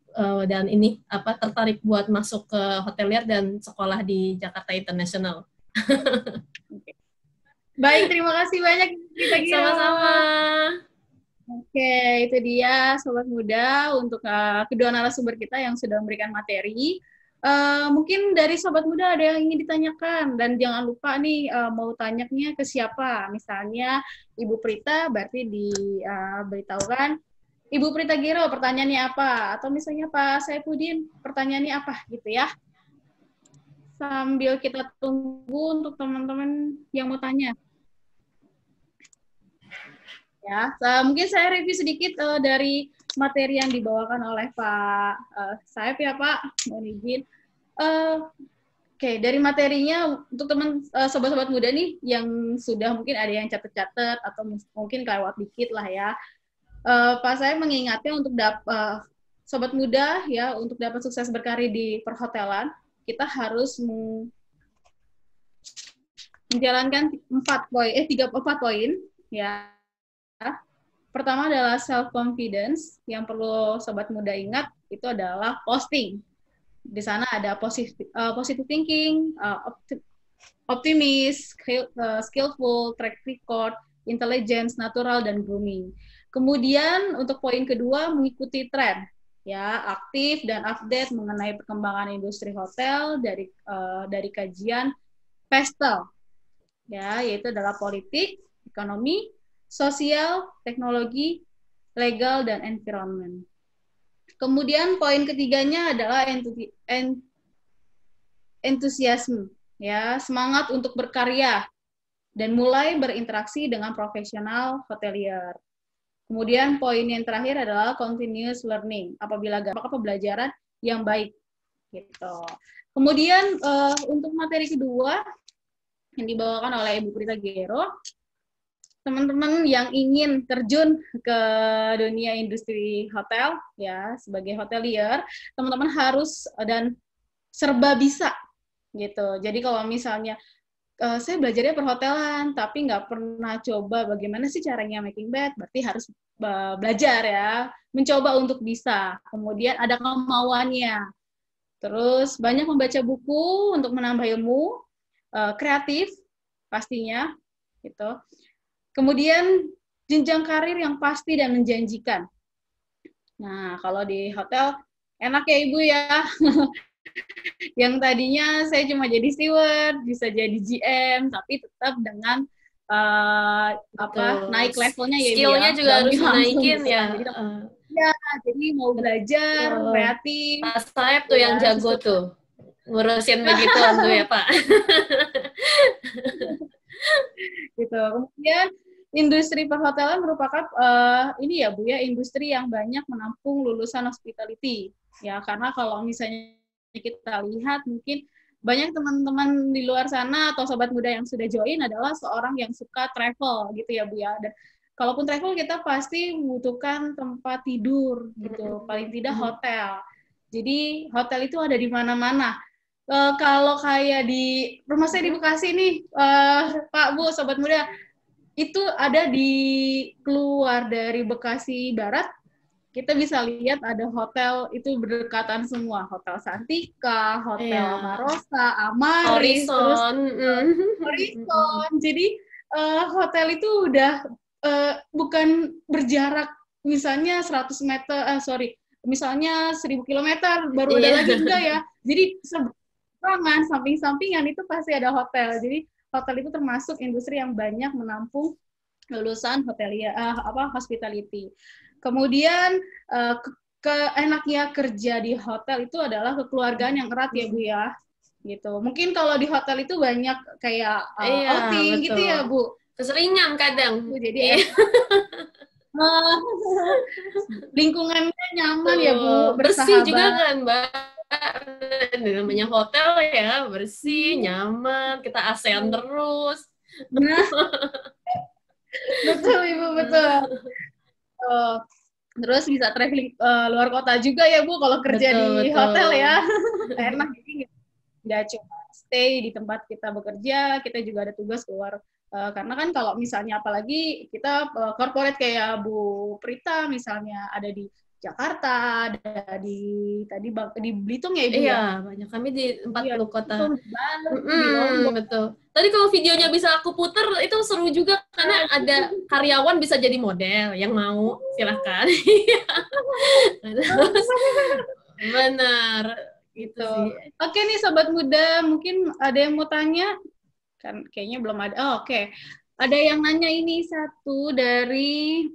dan ini tertarik buat masuk ke hotelier dan sekolah di Jakarta International. Baik, terima kasih banyak. Sama-sama. Oke, itu dia Sobat Muda untuk kedua narasumber kita yang sudah memberikan materi. Mungkin dari Sobat Muda ada yang ingin ditanyakan, dan jangan lupa nih mau tanyanya ke siapa. Misalnya Ibu Prita, berarti diberitahukan Ibu Prita Gero pertanyaannya apa, atau misalnya Pak Saifuddin pertanyaannya apa gitu ya. Sambil kita tunggu untuk teman-teman yang mau tanya. Ya, mungkin saya review sedikit dari materi yang dibawakan oleh Pak Saeb ya Pak, mohon izin. Oke, dari materinya untuk teman sobat-sobat muda nih yang sudah mungkin ada yang catat-catat atau mungkin kelewat dikit lah ya. Pak Saeb mengingatnya untuk sobat muda ya, untuk dapat sukses berkarir di perhotelan, kita harus menjalankan 4 poin ya. Pertama adalah self-confidence, yang perlu sobat muda ingat, itu adalah posting. Di sana ada positive thinking, optimis, skillful, track record, intelligence, natural, dan grooming. Kemudian untuk poin kedua, mengikuti tren, ya, aktif dan update mengenai perkembangan industri hotel dari kajian PESTEL, ya, yaitu adalah politik, ekonomi, sosial, teknologi, legal, dan environment. Kemudian poin ketiganya adalah entusiasme, ya, semangat untuk berkarya dan mulai berinteraksi dengan profesional hotelier. Kemudian poin yang terakhir adalah continuous learning, apabila maka pembelajaran yang baik, gitu. Kemudian untuk materi kedua yang dibawakan oleh Ibu Prita Gero, teman-teman yang ingin terjun ke dunia industri hotel, ya, sebagai hotelier, teman-teman harus dan serba bisa, gitu. Jadi kalau misalnya saya belajarnya perhotelan, tapi nggak pernah coba bagaimana sih caranya making bed, berarti harus belajar, ya, mencoba untuk bisa. Kemudian ada kemauannya. Terus banyak membaca buku untuk menambah ilmu, kreatif pastinya, gitu. Kemudian jenjang karir yang pasti dan menjanjikan. Nah, kalau di hotel enak ya Ibu ya. Yang tadinya saya cuma jadi steward, bisa jadi GM, tapi tetap dengan naik levelnya ya Ibu ya. Skillnya juga harus naikin ya. Ya, jadi mau belajar, kreatif. Pak Saeb tuh yang jago tuh. Ngurusin begituan tuh ya Pak. Gitu. Kemudian industri perhotelan merupakan ini ya Bu ya, industri yang banyak menampung lulusan hospitality, ya, karena kalau misalnya kita lihat mungkin banyak teman-teman di luar sana atau sobat muda yang sudah join adalah seorang yang suka travel gitu ya Bu ya. Dan kalaupun travel kita pasti membutuhkan tempat tidur gitu, paling tidak hotel. Jadi hotel itu ada di mana-mana. Kalau kayak di rumah saya di Bekasi nih, Pak Bu, sobat muda, itu ada di keluar dari Bekasi Barat, kita bisa lihat ada hotel itu berdekatan semua, Hotel Santika, Hotel Marosa, Amaris, Horizon. Horizon. Jadi hotel itu udah bukan berjarak misalnya 100 meter, misalnya 1000 kilometer baru ada lagi, enggak ya. Jadi seberangan, samping-sampingan itu pasti ada hotel. Jadi hotel itu termasuk industri yang banyak menampung lulusan hospitality. Kemudian enaknya kerja di hotel itu adalah kekeluargaan yang erat ya Bu ya. Gitu. Mungkin kalau di hotel itu banyak kayak outing gitu ya Bu. Keseringan kadang. Jadi lingkungannya nyaman ya Bu, bersih juga kan Mbak. Namanya hotel ya, bersih, nyaman, kita ASEAN terus. Nah, betul Ibu, betul. Terus bisa traveling luar kota juga ya Bu, kalau kerja di hotel ya. Enak, jadi nggak cuma stay di tempat kita bekerja, kita juga ada tugas keluar. Karena kan kalau misalnya apalagi kita corporate kayak Bu Prita misalnya ada di Jakarta, ada di Belitung ya Ibu ya? Iya, banyak. Kami di 40 kota. Di betul. Tadi kalau videonya bisa aku puter, itu seru juga karena ada karyawan bisa jadi model, yang mau silahkan. Benar, gitu sih. Oke nih Sobat Muda, mungkin ada yang mau tanya? Kan kayaknya belum ada. Oh, oke. Ada yang nanya ini satu dari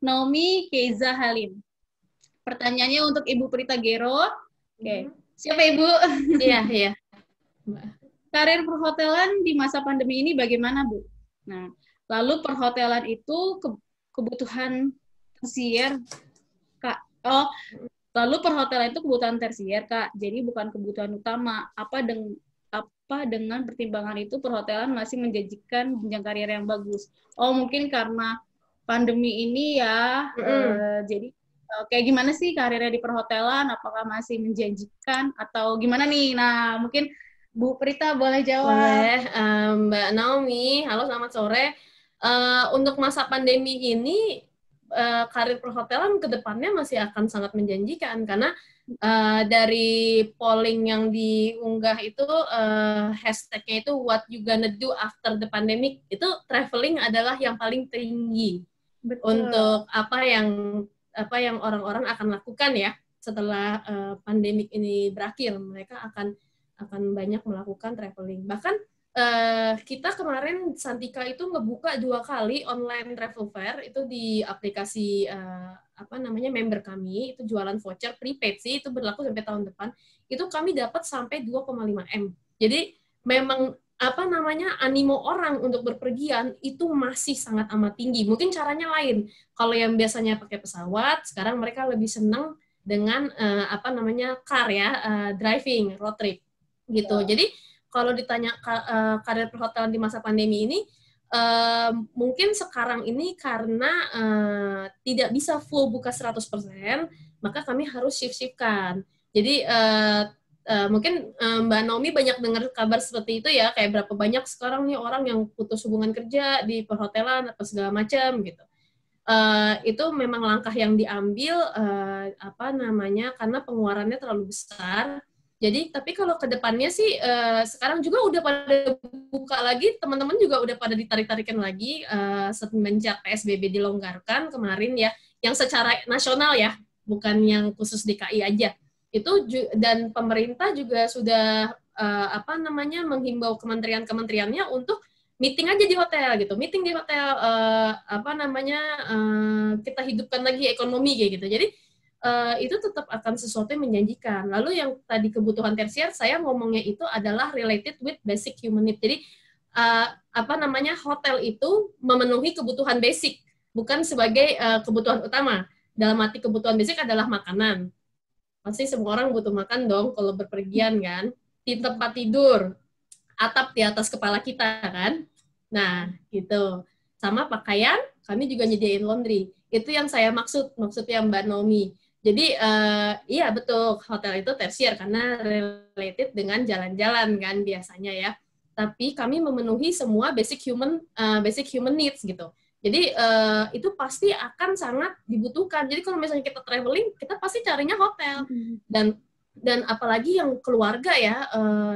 Naomi Keiza Halim. Pertanyaannya untuk Ibu Prita Gero. Oke. Siapa Ibu? Iya. Karir perhotelan di masa pandemi ini bagaimana, Bu? Nah, lalu perhotelan itu kebutuhan tersier, Kak. Oh, lalu perhotelan itu kebutuhan tersier, Kak. Jadi bukan kebutuhan utama. Apa dengan pertimbangan itu perhotelan masih menjanjikan jenjang karir yang bagus? Oh, mungkin karena pandemi ini ya, jadi kayak gimana sih karirnya di perhotelan? Apakah masih menjanjikan atau gimana nih? Nah, mungkin Bu Prita boleh jawab. Boleh, Mbak Naomi. Halo, selamat sore. Untuk masa pandemi ini, karir perhotelan ke depannya masih akan sangat menjanjikan, karena dari polling yang diunggah itu hashtagnya itu what you gonna do after the pandemic, itu traveling adalah yang paling tinggi. Betul. Untuk apa yang orang-orang akan lakukan ya setelah pandemik ini berakhir. Mereka akan banyak melakukan traveling. Bahkan kita kemarin Santika itu ngebuka 2 kali online travel fair itu di aplikasi member kami, itu jualan voucher prepaid sih, itu berlaku sampai tahun depan. Itu kami dapat sampai 2,5 M. Jadi memang animo orang untuk berpergian itu masih sangat amat tinggi. Mungkin caranya lain. Kalau yang biasanya pakai pesawat, sekarang mereka lebih senang dengan car ya, driving, road trip gitu. Jadi kalau ditanya karir perhotelan di masa pandemi ini, mungkin sekarang ini karena tidak bisa full buka 100%, maka kami harus shift-shiftkan. Jadi mungkin Mbak Naomi banyak dengar kabar seperti itu ya, kayak berapa banyak sekarang nih orang yang putus hubungan kerja di perhotelan atau segala macam gitu. Itu memang langkah yang diambil karena pengeluarannya terlalu besar. Jadi, tapi kalau ke depannya sih, sekarang juga udah pada buka lagi, teman-teman juga udah pada ditarik-tarikan lagi, semenjak PSBB dilonggarkan kemarin ya, yang secara nasional ya, bukan yang khusus DKI aja. Itu, dan pemerintah juga sudah, menghimbau kementerian-kementeriannya untuk meeting aja di hotel gitu, meeting di hotel, kita hidupkan lagi ekonomi kayak gitu. Jadi, itu tetap akan sesuatu yang menjanjikan. Lalu yang tadi kebutuhan tersier, saya ngomongnya itu adalah related with basic human need. Jadi hotel itu memenuhi kebutuhan basic, bukan sebagai kebutuhan utama. Dalam arti kebutuhan basic adalah makanan. Pasti semua orang butuh makan dong kalau berpergian kan. Di tempat tidur, atap di atas kepala kita kan. Nah, gitu. Sama pakaian, kami juga nyediain laundry. Itu yang saya maksudnya Mbak Naomi. Jadi, iya betul, hotel itu tersier karena related dengan jalan-jalan kan biasanya ya. Tapi kami memenuhi semua basic human needs gitu. Jadi, itu pasti akan sangat dibutuhkan. Jadi kalau misalnya kita traveling, kita pasti carinya hotel. Dan apalagi yang keluarga ya,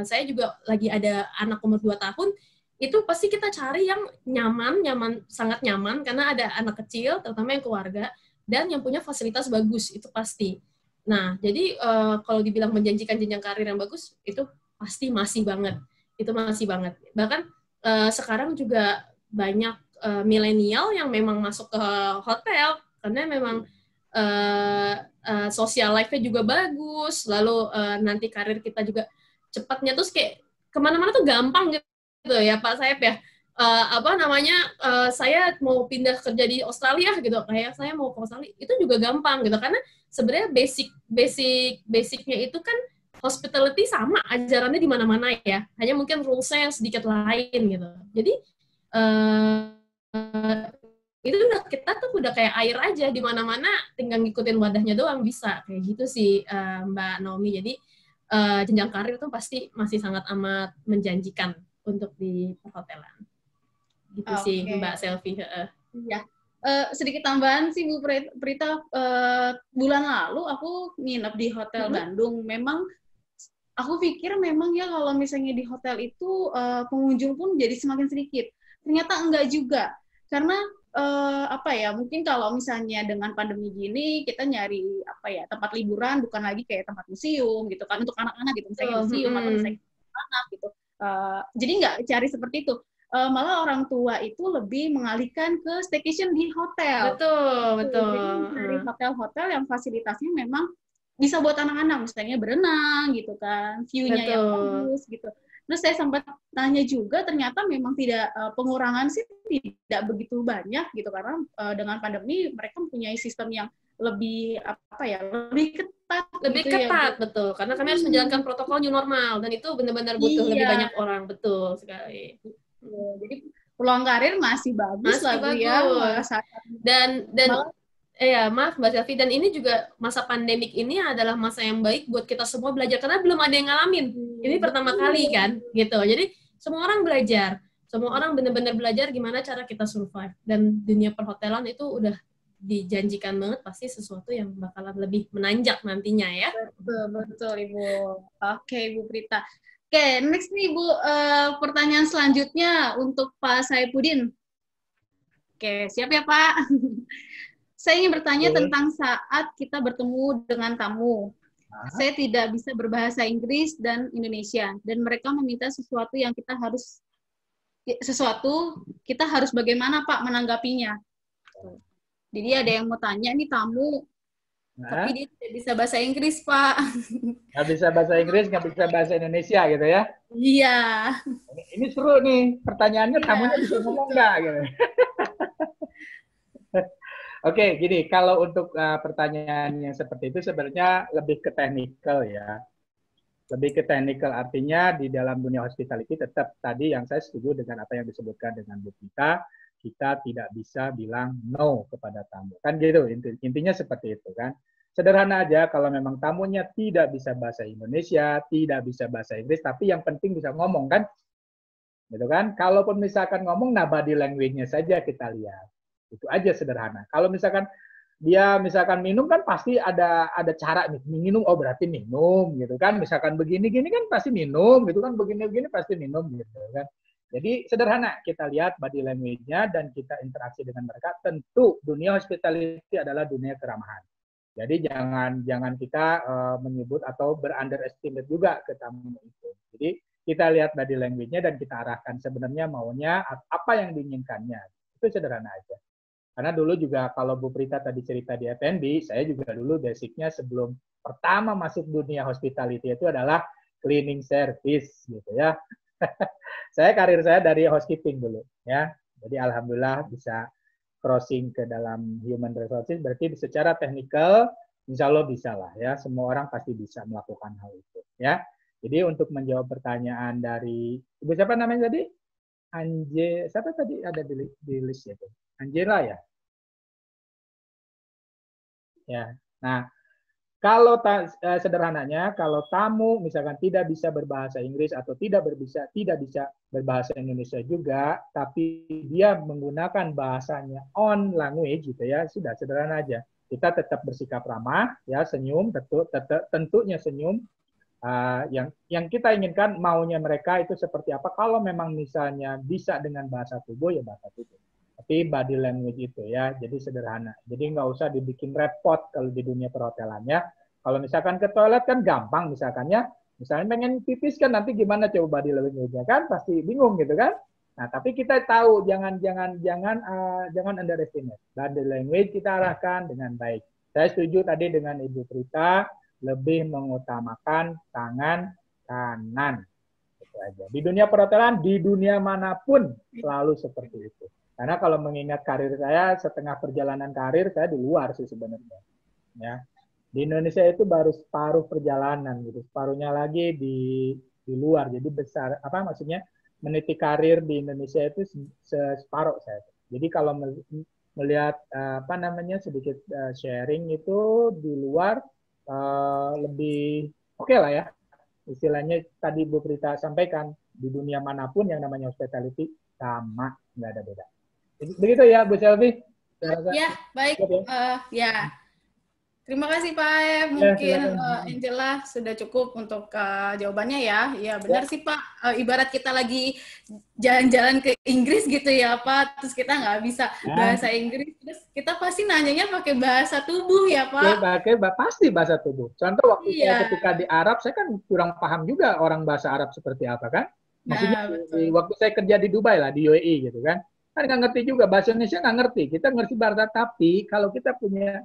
saya juga lagi ada anak umur 2 tahun, itu pasti kita cari yang nyaman, sangat nyaman, karena ada anak kecil, terutama yang keluarga, dan yang punya fasilitas bagus, itu pasti. Nah, jadi kalau dibilang menjanjikan jenjang karir yang bagus, itu pasti masih banget. Itu masih banget. Bahkan sekarang juga banyak milenial yang memang masuk ke hotel, karena memang social life-nya juga bagus, lalu nanti karir kita juga cepatnya, terus kayak kemana-mana tuh gampang gitu ya Pak Saeb ya. Saya mau pindah kerja di Australia gitu, kayak saya mau ke Australia itu juga gampang gitu, karena sebenarnya basicnya itu kan hospitality sama ajarannya di mana-mana ya, hanya mungkin rules-nya yang sedikit lain gitu. Jadi itu kita tuh udah kayak air aja, di mana-mana tinggal ngikutin wadahnya doang bisa kayak gitu sih Mbak Naomi. Jadi jenjang karir tuh pasti masih sangat amat menjanjikan untuk di perhotelan. Gitu sih Mbak Selvi. Iya. Sedikit tambahan sih Bu Prita, bulan lalu aku nginep di Hotel Bandung. Memang aku pikir memang ya kalau misalnya di hotel itu pengunjung pun jadi semakin sedikit. Ternyata enggak juga. Karena mungkin kalau misalnya dengan pandemi gini kita nyari tempat liburan bukan lagi kayak tempat museum gitu kan, untuk anak-anak gitu, misalnya museum atau misalnya anak gitu. Jadi nggak cari seperti itu. Malah orang tua itu lebih mengalihkan ke staycation di hotel. Betul. Jadi dari hotel-hotel yang fasilitasnya memang bisa buat anak-anak, misalnya berenang gitu kan, view-nya yang bagus gitu. Terus saya sempat tanya juga, ternyata memang tidak pengurangan sih tidak begitu banyak gitu, karena dengan pandemi mereka mempunyai sistem yang lebih lebih ketat. Lebih gitu ketat, ya, betul. Karena kami harus menjalankan protokol new normal, dan itu benar-benar butuh lebih banyak orang, betul sekali. Jadi peluang karir masih bagus ya. Dan maaf Mbak Selvi, dan ini juga masa pandemik ini adalah masa yang baik buat kita semua belajar, karena belum ada yang ngalamin. Ini pertama kali kan, gitu. Jadi semua orang belajar, semua orang benar-benar belajar gimana cara kita survive. Dan dunia perhotelan itu udah dijanjikan banget pasti sesuatu yang bakalan lebih menanjak nantinya ya. Betul Ibu. Oke Ibu Prita. Oke, next nih Ibu, pertanyaan selanjutnya untuk Pak Saipudin. Oke, siap ya Pak? Saya ingin bertanya tentang saat kita bertemu dengan tamu. Saya tidak bisa berbahasa Inggris dan Indonesia, dan mereka meminta sesuatu yang kita harus bagaimana Pak menanggapinya. Jadi ada yang mau tanya nih tamu, tapi dia tidak bisa bahasa Inggris Pak. Nggak bisa bahasa Inggris, nggak bisa bahasa Indonesia gitu ya? Iya. Ini seru nih, pertanyaannya tamunya bisa ngomong nggak gitu. Oke, gini, kalau untuk pertanyaan yang seperti itu sebenarnya lebih ke technical ya. Lebih ke technical, artinya di dalam dunia hospitality tetap tadi yang saya setuju dengan apa yang disebutkan dengan Bu Prita, kita tidak bisa bilang no kepada tamu. Kan gitu, intinya seperti itu kan. Sederhana aja, kalau memang tamunya tidak bisa bahasa Indonesia, tidak bisa bahasa Inggris, tapi yang penting bisa ngomong kan. Gitu kan. Kalaupun misalkan ngomong, nah body language-nya saja kita lihat. Itu aja sederhana. Kalau misalkan dia misalkan minum kan pasti ada cara nih. Minum, oh berarti minum gitu kan. Misalkan begini-gini kan pasti minum gitu kan. Begini-begini pasti minum gitu kan. Jadi sederhana, kita lihat body language-nya dan kita interaksi dengan mereka. Tentu dunia hospitality adalah dunia keramahan. Jadi jangan kita menyebut atau berunderestimate juga ke tamu itu. Jadi kita lihat body language-nya dan kita arahkan sebenarnya maunya apa yang diinginkannya. Itu sederhana aja. Karena dulu juga kalau Bu Prita tadi cerita di F&B, saya juga dulu basicnya sebelum pertama masuk dunia hospitality itu adalah cleaning service gitu ya. Karir saya dari housekeeping dulu ya. Jadi alhamdulillah bisa crossing ke dalam human resources, berarti secara teknikal insya Allah bisa lah ya. Semua orang pasti bisa melakukan hal itu ya. Jadi untuk menjawab pertanyaan dari Ibu siapa namanya tadi? Siapa tadi ada di list itu? Angela ya? Ya. Nah, kalau sederhananya, kalau tamu misalkan tidak bisa berbahasa Inggris atau tidak bisa berbahasa Indonesia juga, tapi dia menggunakan bahasanya on language gitu ya, sudah sederhana aja. Kita tetap bersikap ramah, ya senyum, tentunya senyum. Yang kita inginkan maunya mereka itu seperti apa. Kalau memang misalnya bisa dengan bahasa tubuh ya bahasa tubuh. Tapi body language itu ya, jadi sederhana. Jadi nggak usah dibikin repot kalau di dunia perhotelannya. Kalau misalkan ke toilet kan gampang misalkannya. Misalnya pengen pipis kan nanti gimana coba body language-nya kan pasti bingung gitu kan. Nah tapi kita tahu jangan underestimate. Body language kita arahkan dengan baik. Saya setuju tadi dengan Ibu Prita lebih mengutamakan tangan kanan. Itu aja. Di dunia perhotelan, di dunia manapun selalu seperti itu. Karena kalau mengingat karir saya, setengah perjalanan karir saya di luar sih sebenarnya. Ya. Di Indonesia itu baru separuh perjalanan gitu, separuhnya lagi di luar. Jadi besar, apa maksudnya meniti karir di Indonesia itu separuh saya. Jadi kalau melihat sedikit sharing itu di luar lebih oke lah ya. Istilahnya tadi Bu Prita sampaikan di dunia manapun yang namanya hospitality sama, nggak ada beda. Begitu ya, Bu Selvi? Ya, baik. Ya. Terima kasih Pak F. Mungkin Angela sudah cukup untuk jawabannya ya. Ya benar sih Pak. Ibarat kita lagi jalan-jalan ke Inggris gitu ya Pak. Terus kita nggak bisa bahasa Inggris. Terus kita pasti nanyanya pakai bahasa tubuh ya Pak. Pasti bahasa tubuh. Contoh waktu saya ketika di Arab, saya kan kurang paham juga orang bahasa Arab seperti apa kan. Maksudnya waktu saya kerja di Dubai lah, di UAE gitu kan. Kan nggak ngerti juga, bahasa Indonesia nggak ngerti. Kita ngerti bahasa, tapi kalau kita punya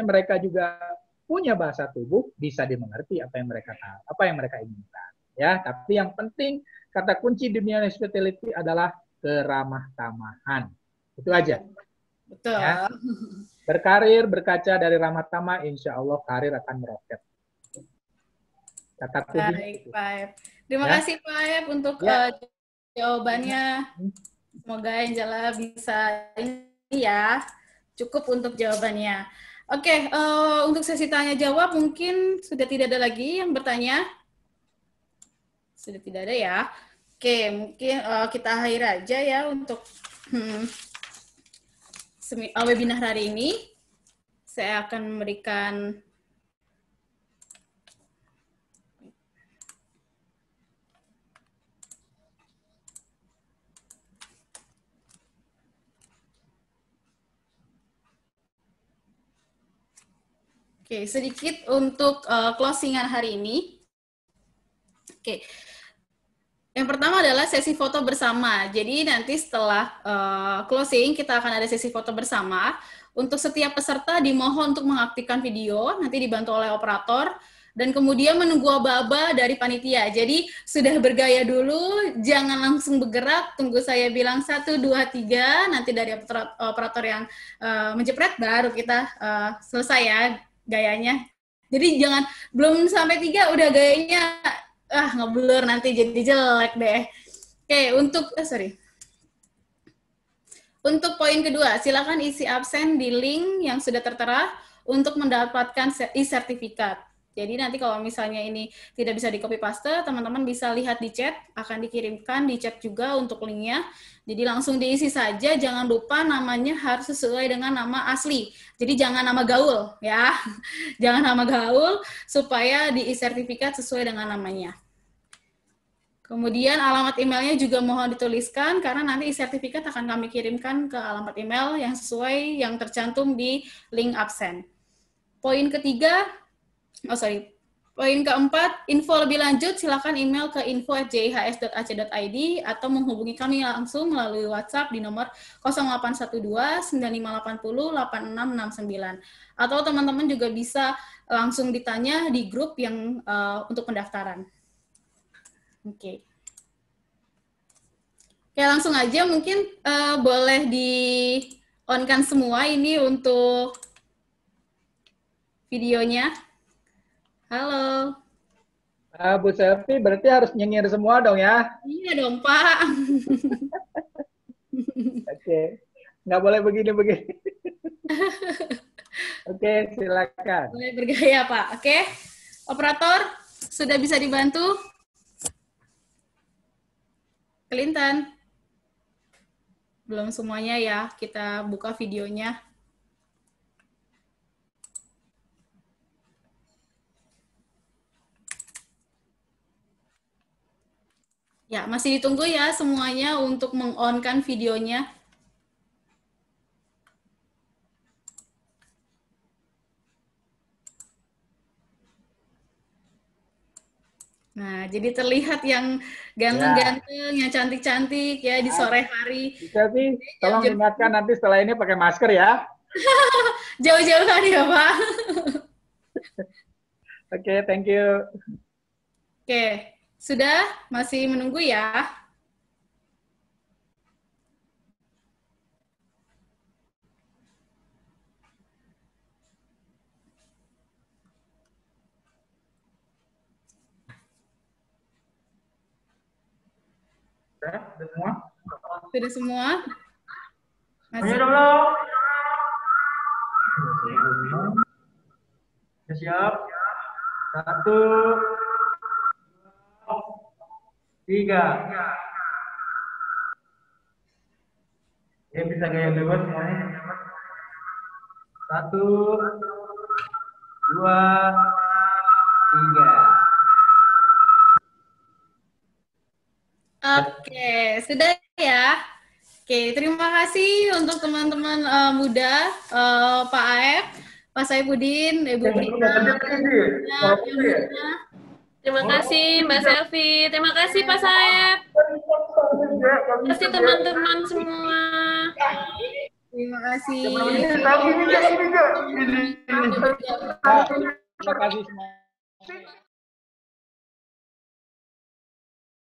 mereka juga punya bahasa tubuh, bisa dimengerti apa yang mereka tahu, apa yang mereka inginkan. Ya, tapi yang penting kata kunci dunia hospitality adalah keramah tamahan. Itu aja. Betul. Ya. Berkarir, berkaca dari ramah tamah, insya Allah karir akan meroket. Kata baik, Pak. Terima kasih Pak F untuk jawabannya. Semoga Angela bisa ini ya. Cukup untuk jawabannya. Oke, untuk sesi tanya jawab mungkin sudah tidak ada lagi yang bertanya. Sudah tidak ada ya. Oke, mungkin kita akhir aja ya untuk webinar hari ini. Saya akan memberikan sedikit untuk closingan hari ini. Yang pertama adalah sesi foto bersama. Jadi nanti setelah closing, kita akan ada sesi foto bersama. Untuk setiap peserta dimohon untuk mengaktifkan video, nanti dibantu oleh operator, dan kemudian menunggu aba-aba dari panitia. Jadi sudah bergaya dulu, jangan langsung bergerak, tunggu saya bilang 1, 2, 3, nanti dari operator yang menjepret, baru kita selesai ya gayanya. Jadi jangan belum sampai 3 udah gayanya ngeblur, nanti jadi jelek deh. Untuk poin kedua, silakan isi absen di link yang sudah tertera untuk mendapatkan e-sertifikat. Jadi nanti kalau misalnya ini tidak bisa di copy paste, teman-teman bisa lihat di chat, akan dikirimkan di chat juga untuk linknya. Jadi langsung diisi saja, jangan lupa namanya harus sesuai dengan nama asli. Jadi jangan nama gaul ya, jangan nama gaul supaya di e-sertifikat sesuai dengan namanya. Kemudian alamat emailnya juga mohon dituliskan karena nanti e-sertifikat akan kami kirimkan ke alamat email yang sesuai yang tercantum di link absen. Poin keempat, info lebih lanjut silakan email ke info@jihs.ac.id atau menghubungi kami langsung melalui WhatsApp di nomor 0812-9580-8669. Atau teman-teman juga bisa langsung ditanya di grup yang untuk pendaftaran. Oke, langsung aja mungkin boleh di-on-kan semua ini untuk videonya. Halo. Bu Selvi, berarti harus nyengir semua dong ya? Iya dong, Pak. Oke, nggak boleh begini-begini. Oke, silakan. Boleh bergaya, Pak. Oke, operator, sudah bisa dibantu? Kelintan. Belum semuanya ya, kita buka videonya. Ya, masih ditunggu ya semuanya untuk meng-on-kan videonya. Nah, jadi terlihat yang ganteng-ganteng, yang cantik-cantik ya di sore hari. Bisa sih, tolong ingatkan nanti setelah ini pakai masker ya. Jauh-jauh hari ya, Pak. Oke, thank you. Oke, sudah? Masih menunggu ya? Sudah semua? Sudah semua? Masih dulu. Siap. 1, 3. Ya, bisa gaya lewat semuanya. 1, 2, 3. Oke, sudah ya. Oke, terima kasih untuk teman-teman muda, Pak Aep, Pak Saifuddin, Ibu Prita. Terima kasih Mbak Selvi, terima kasih Pak Saeb, terima kasih teman-teman semua. Terima kasih. Terima kasih semua.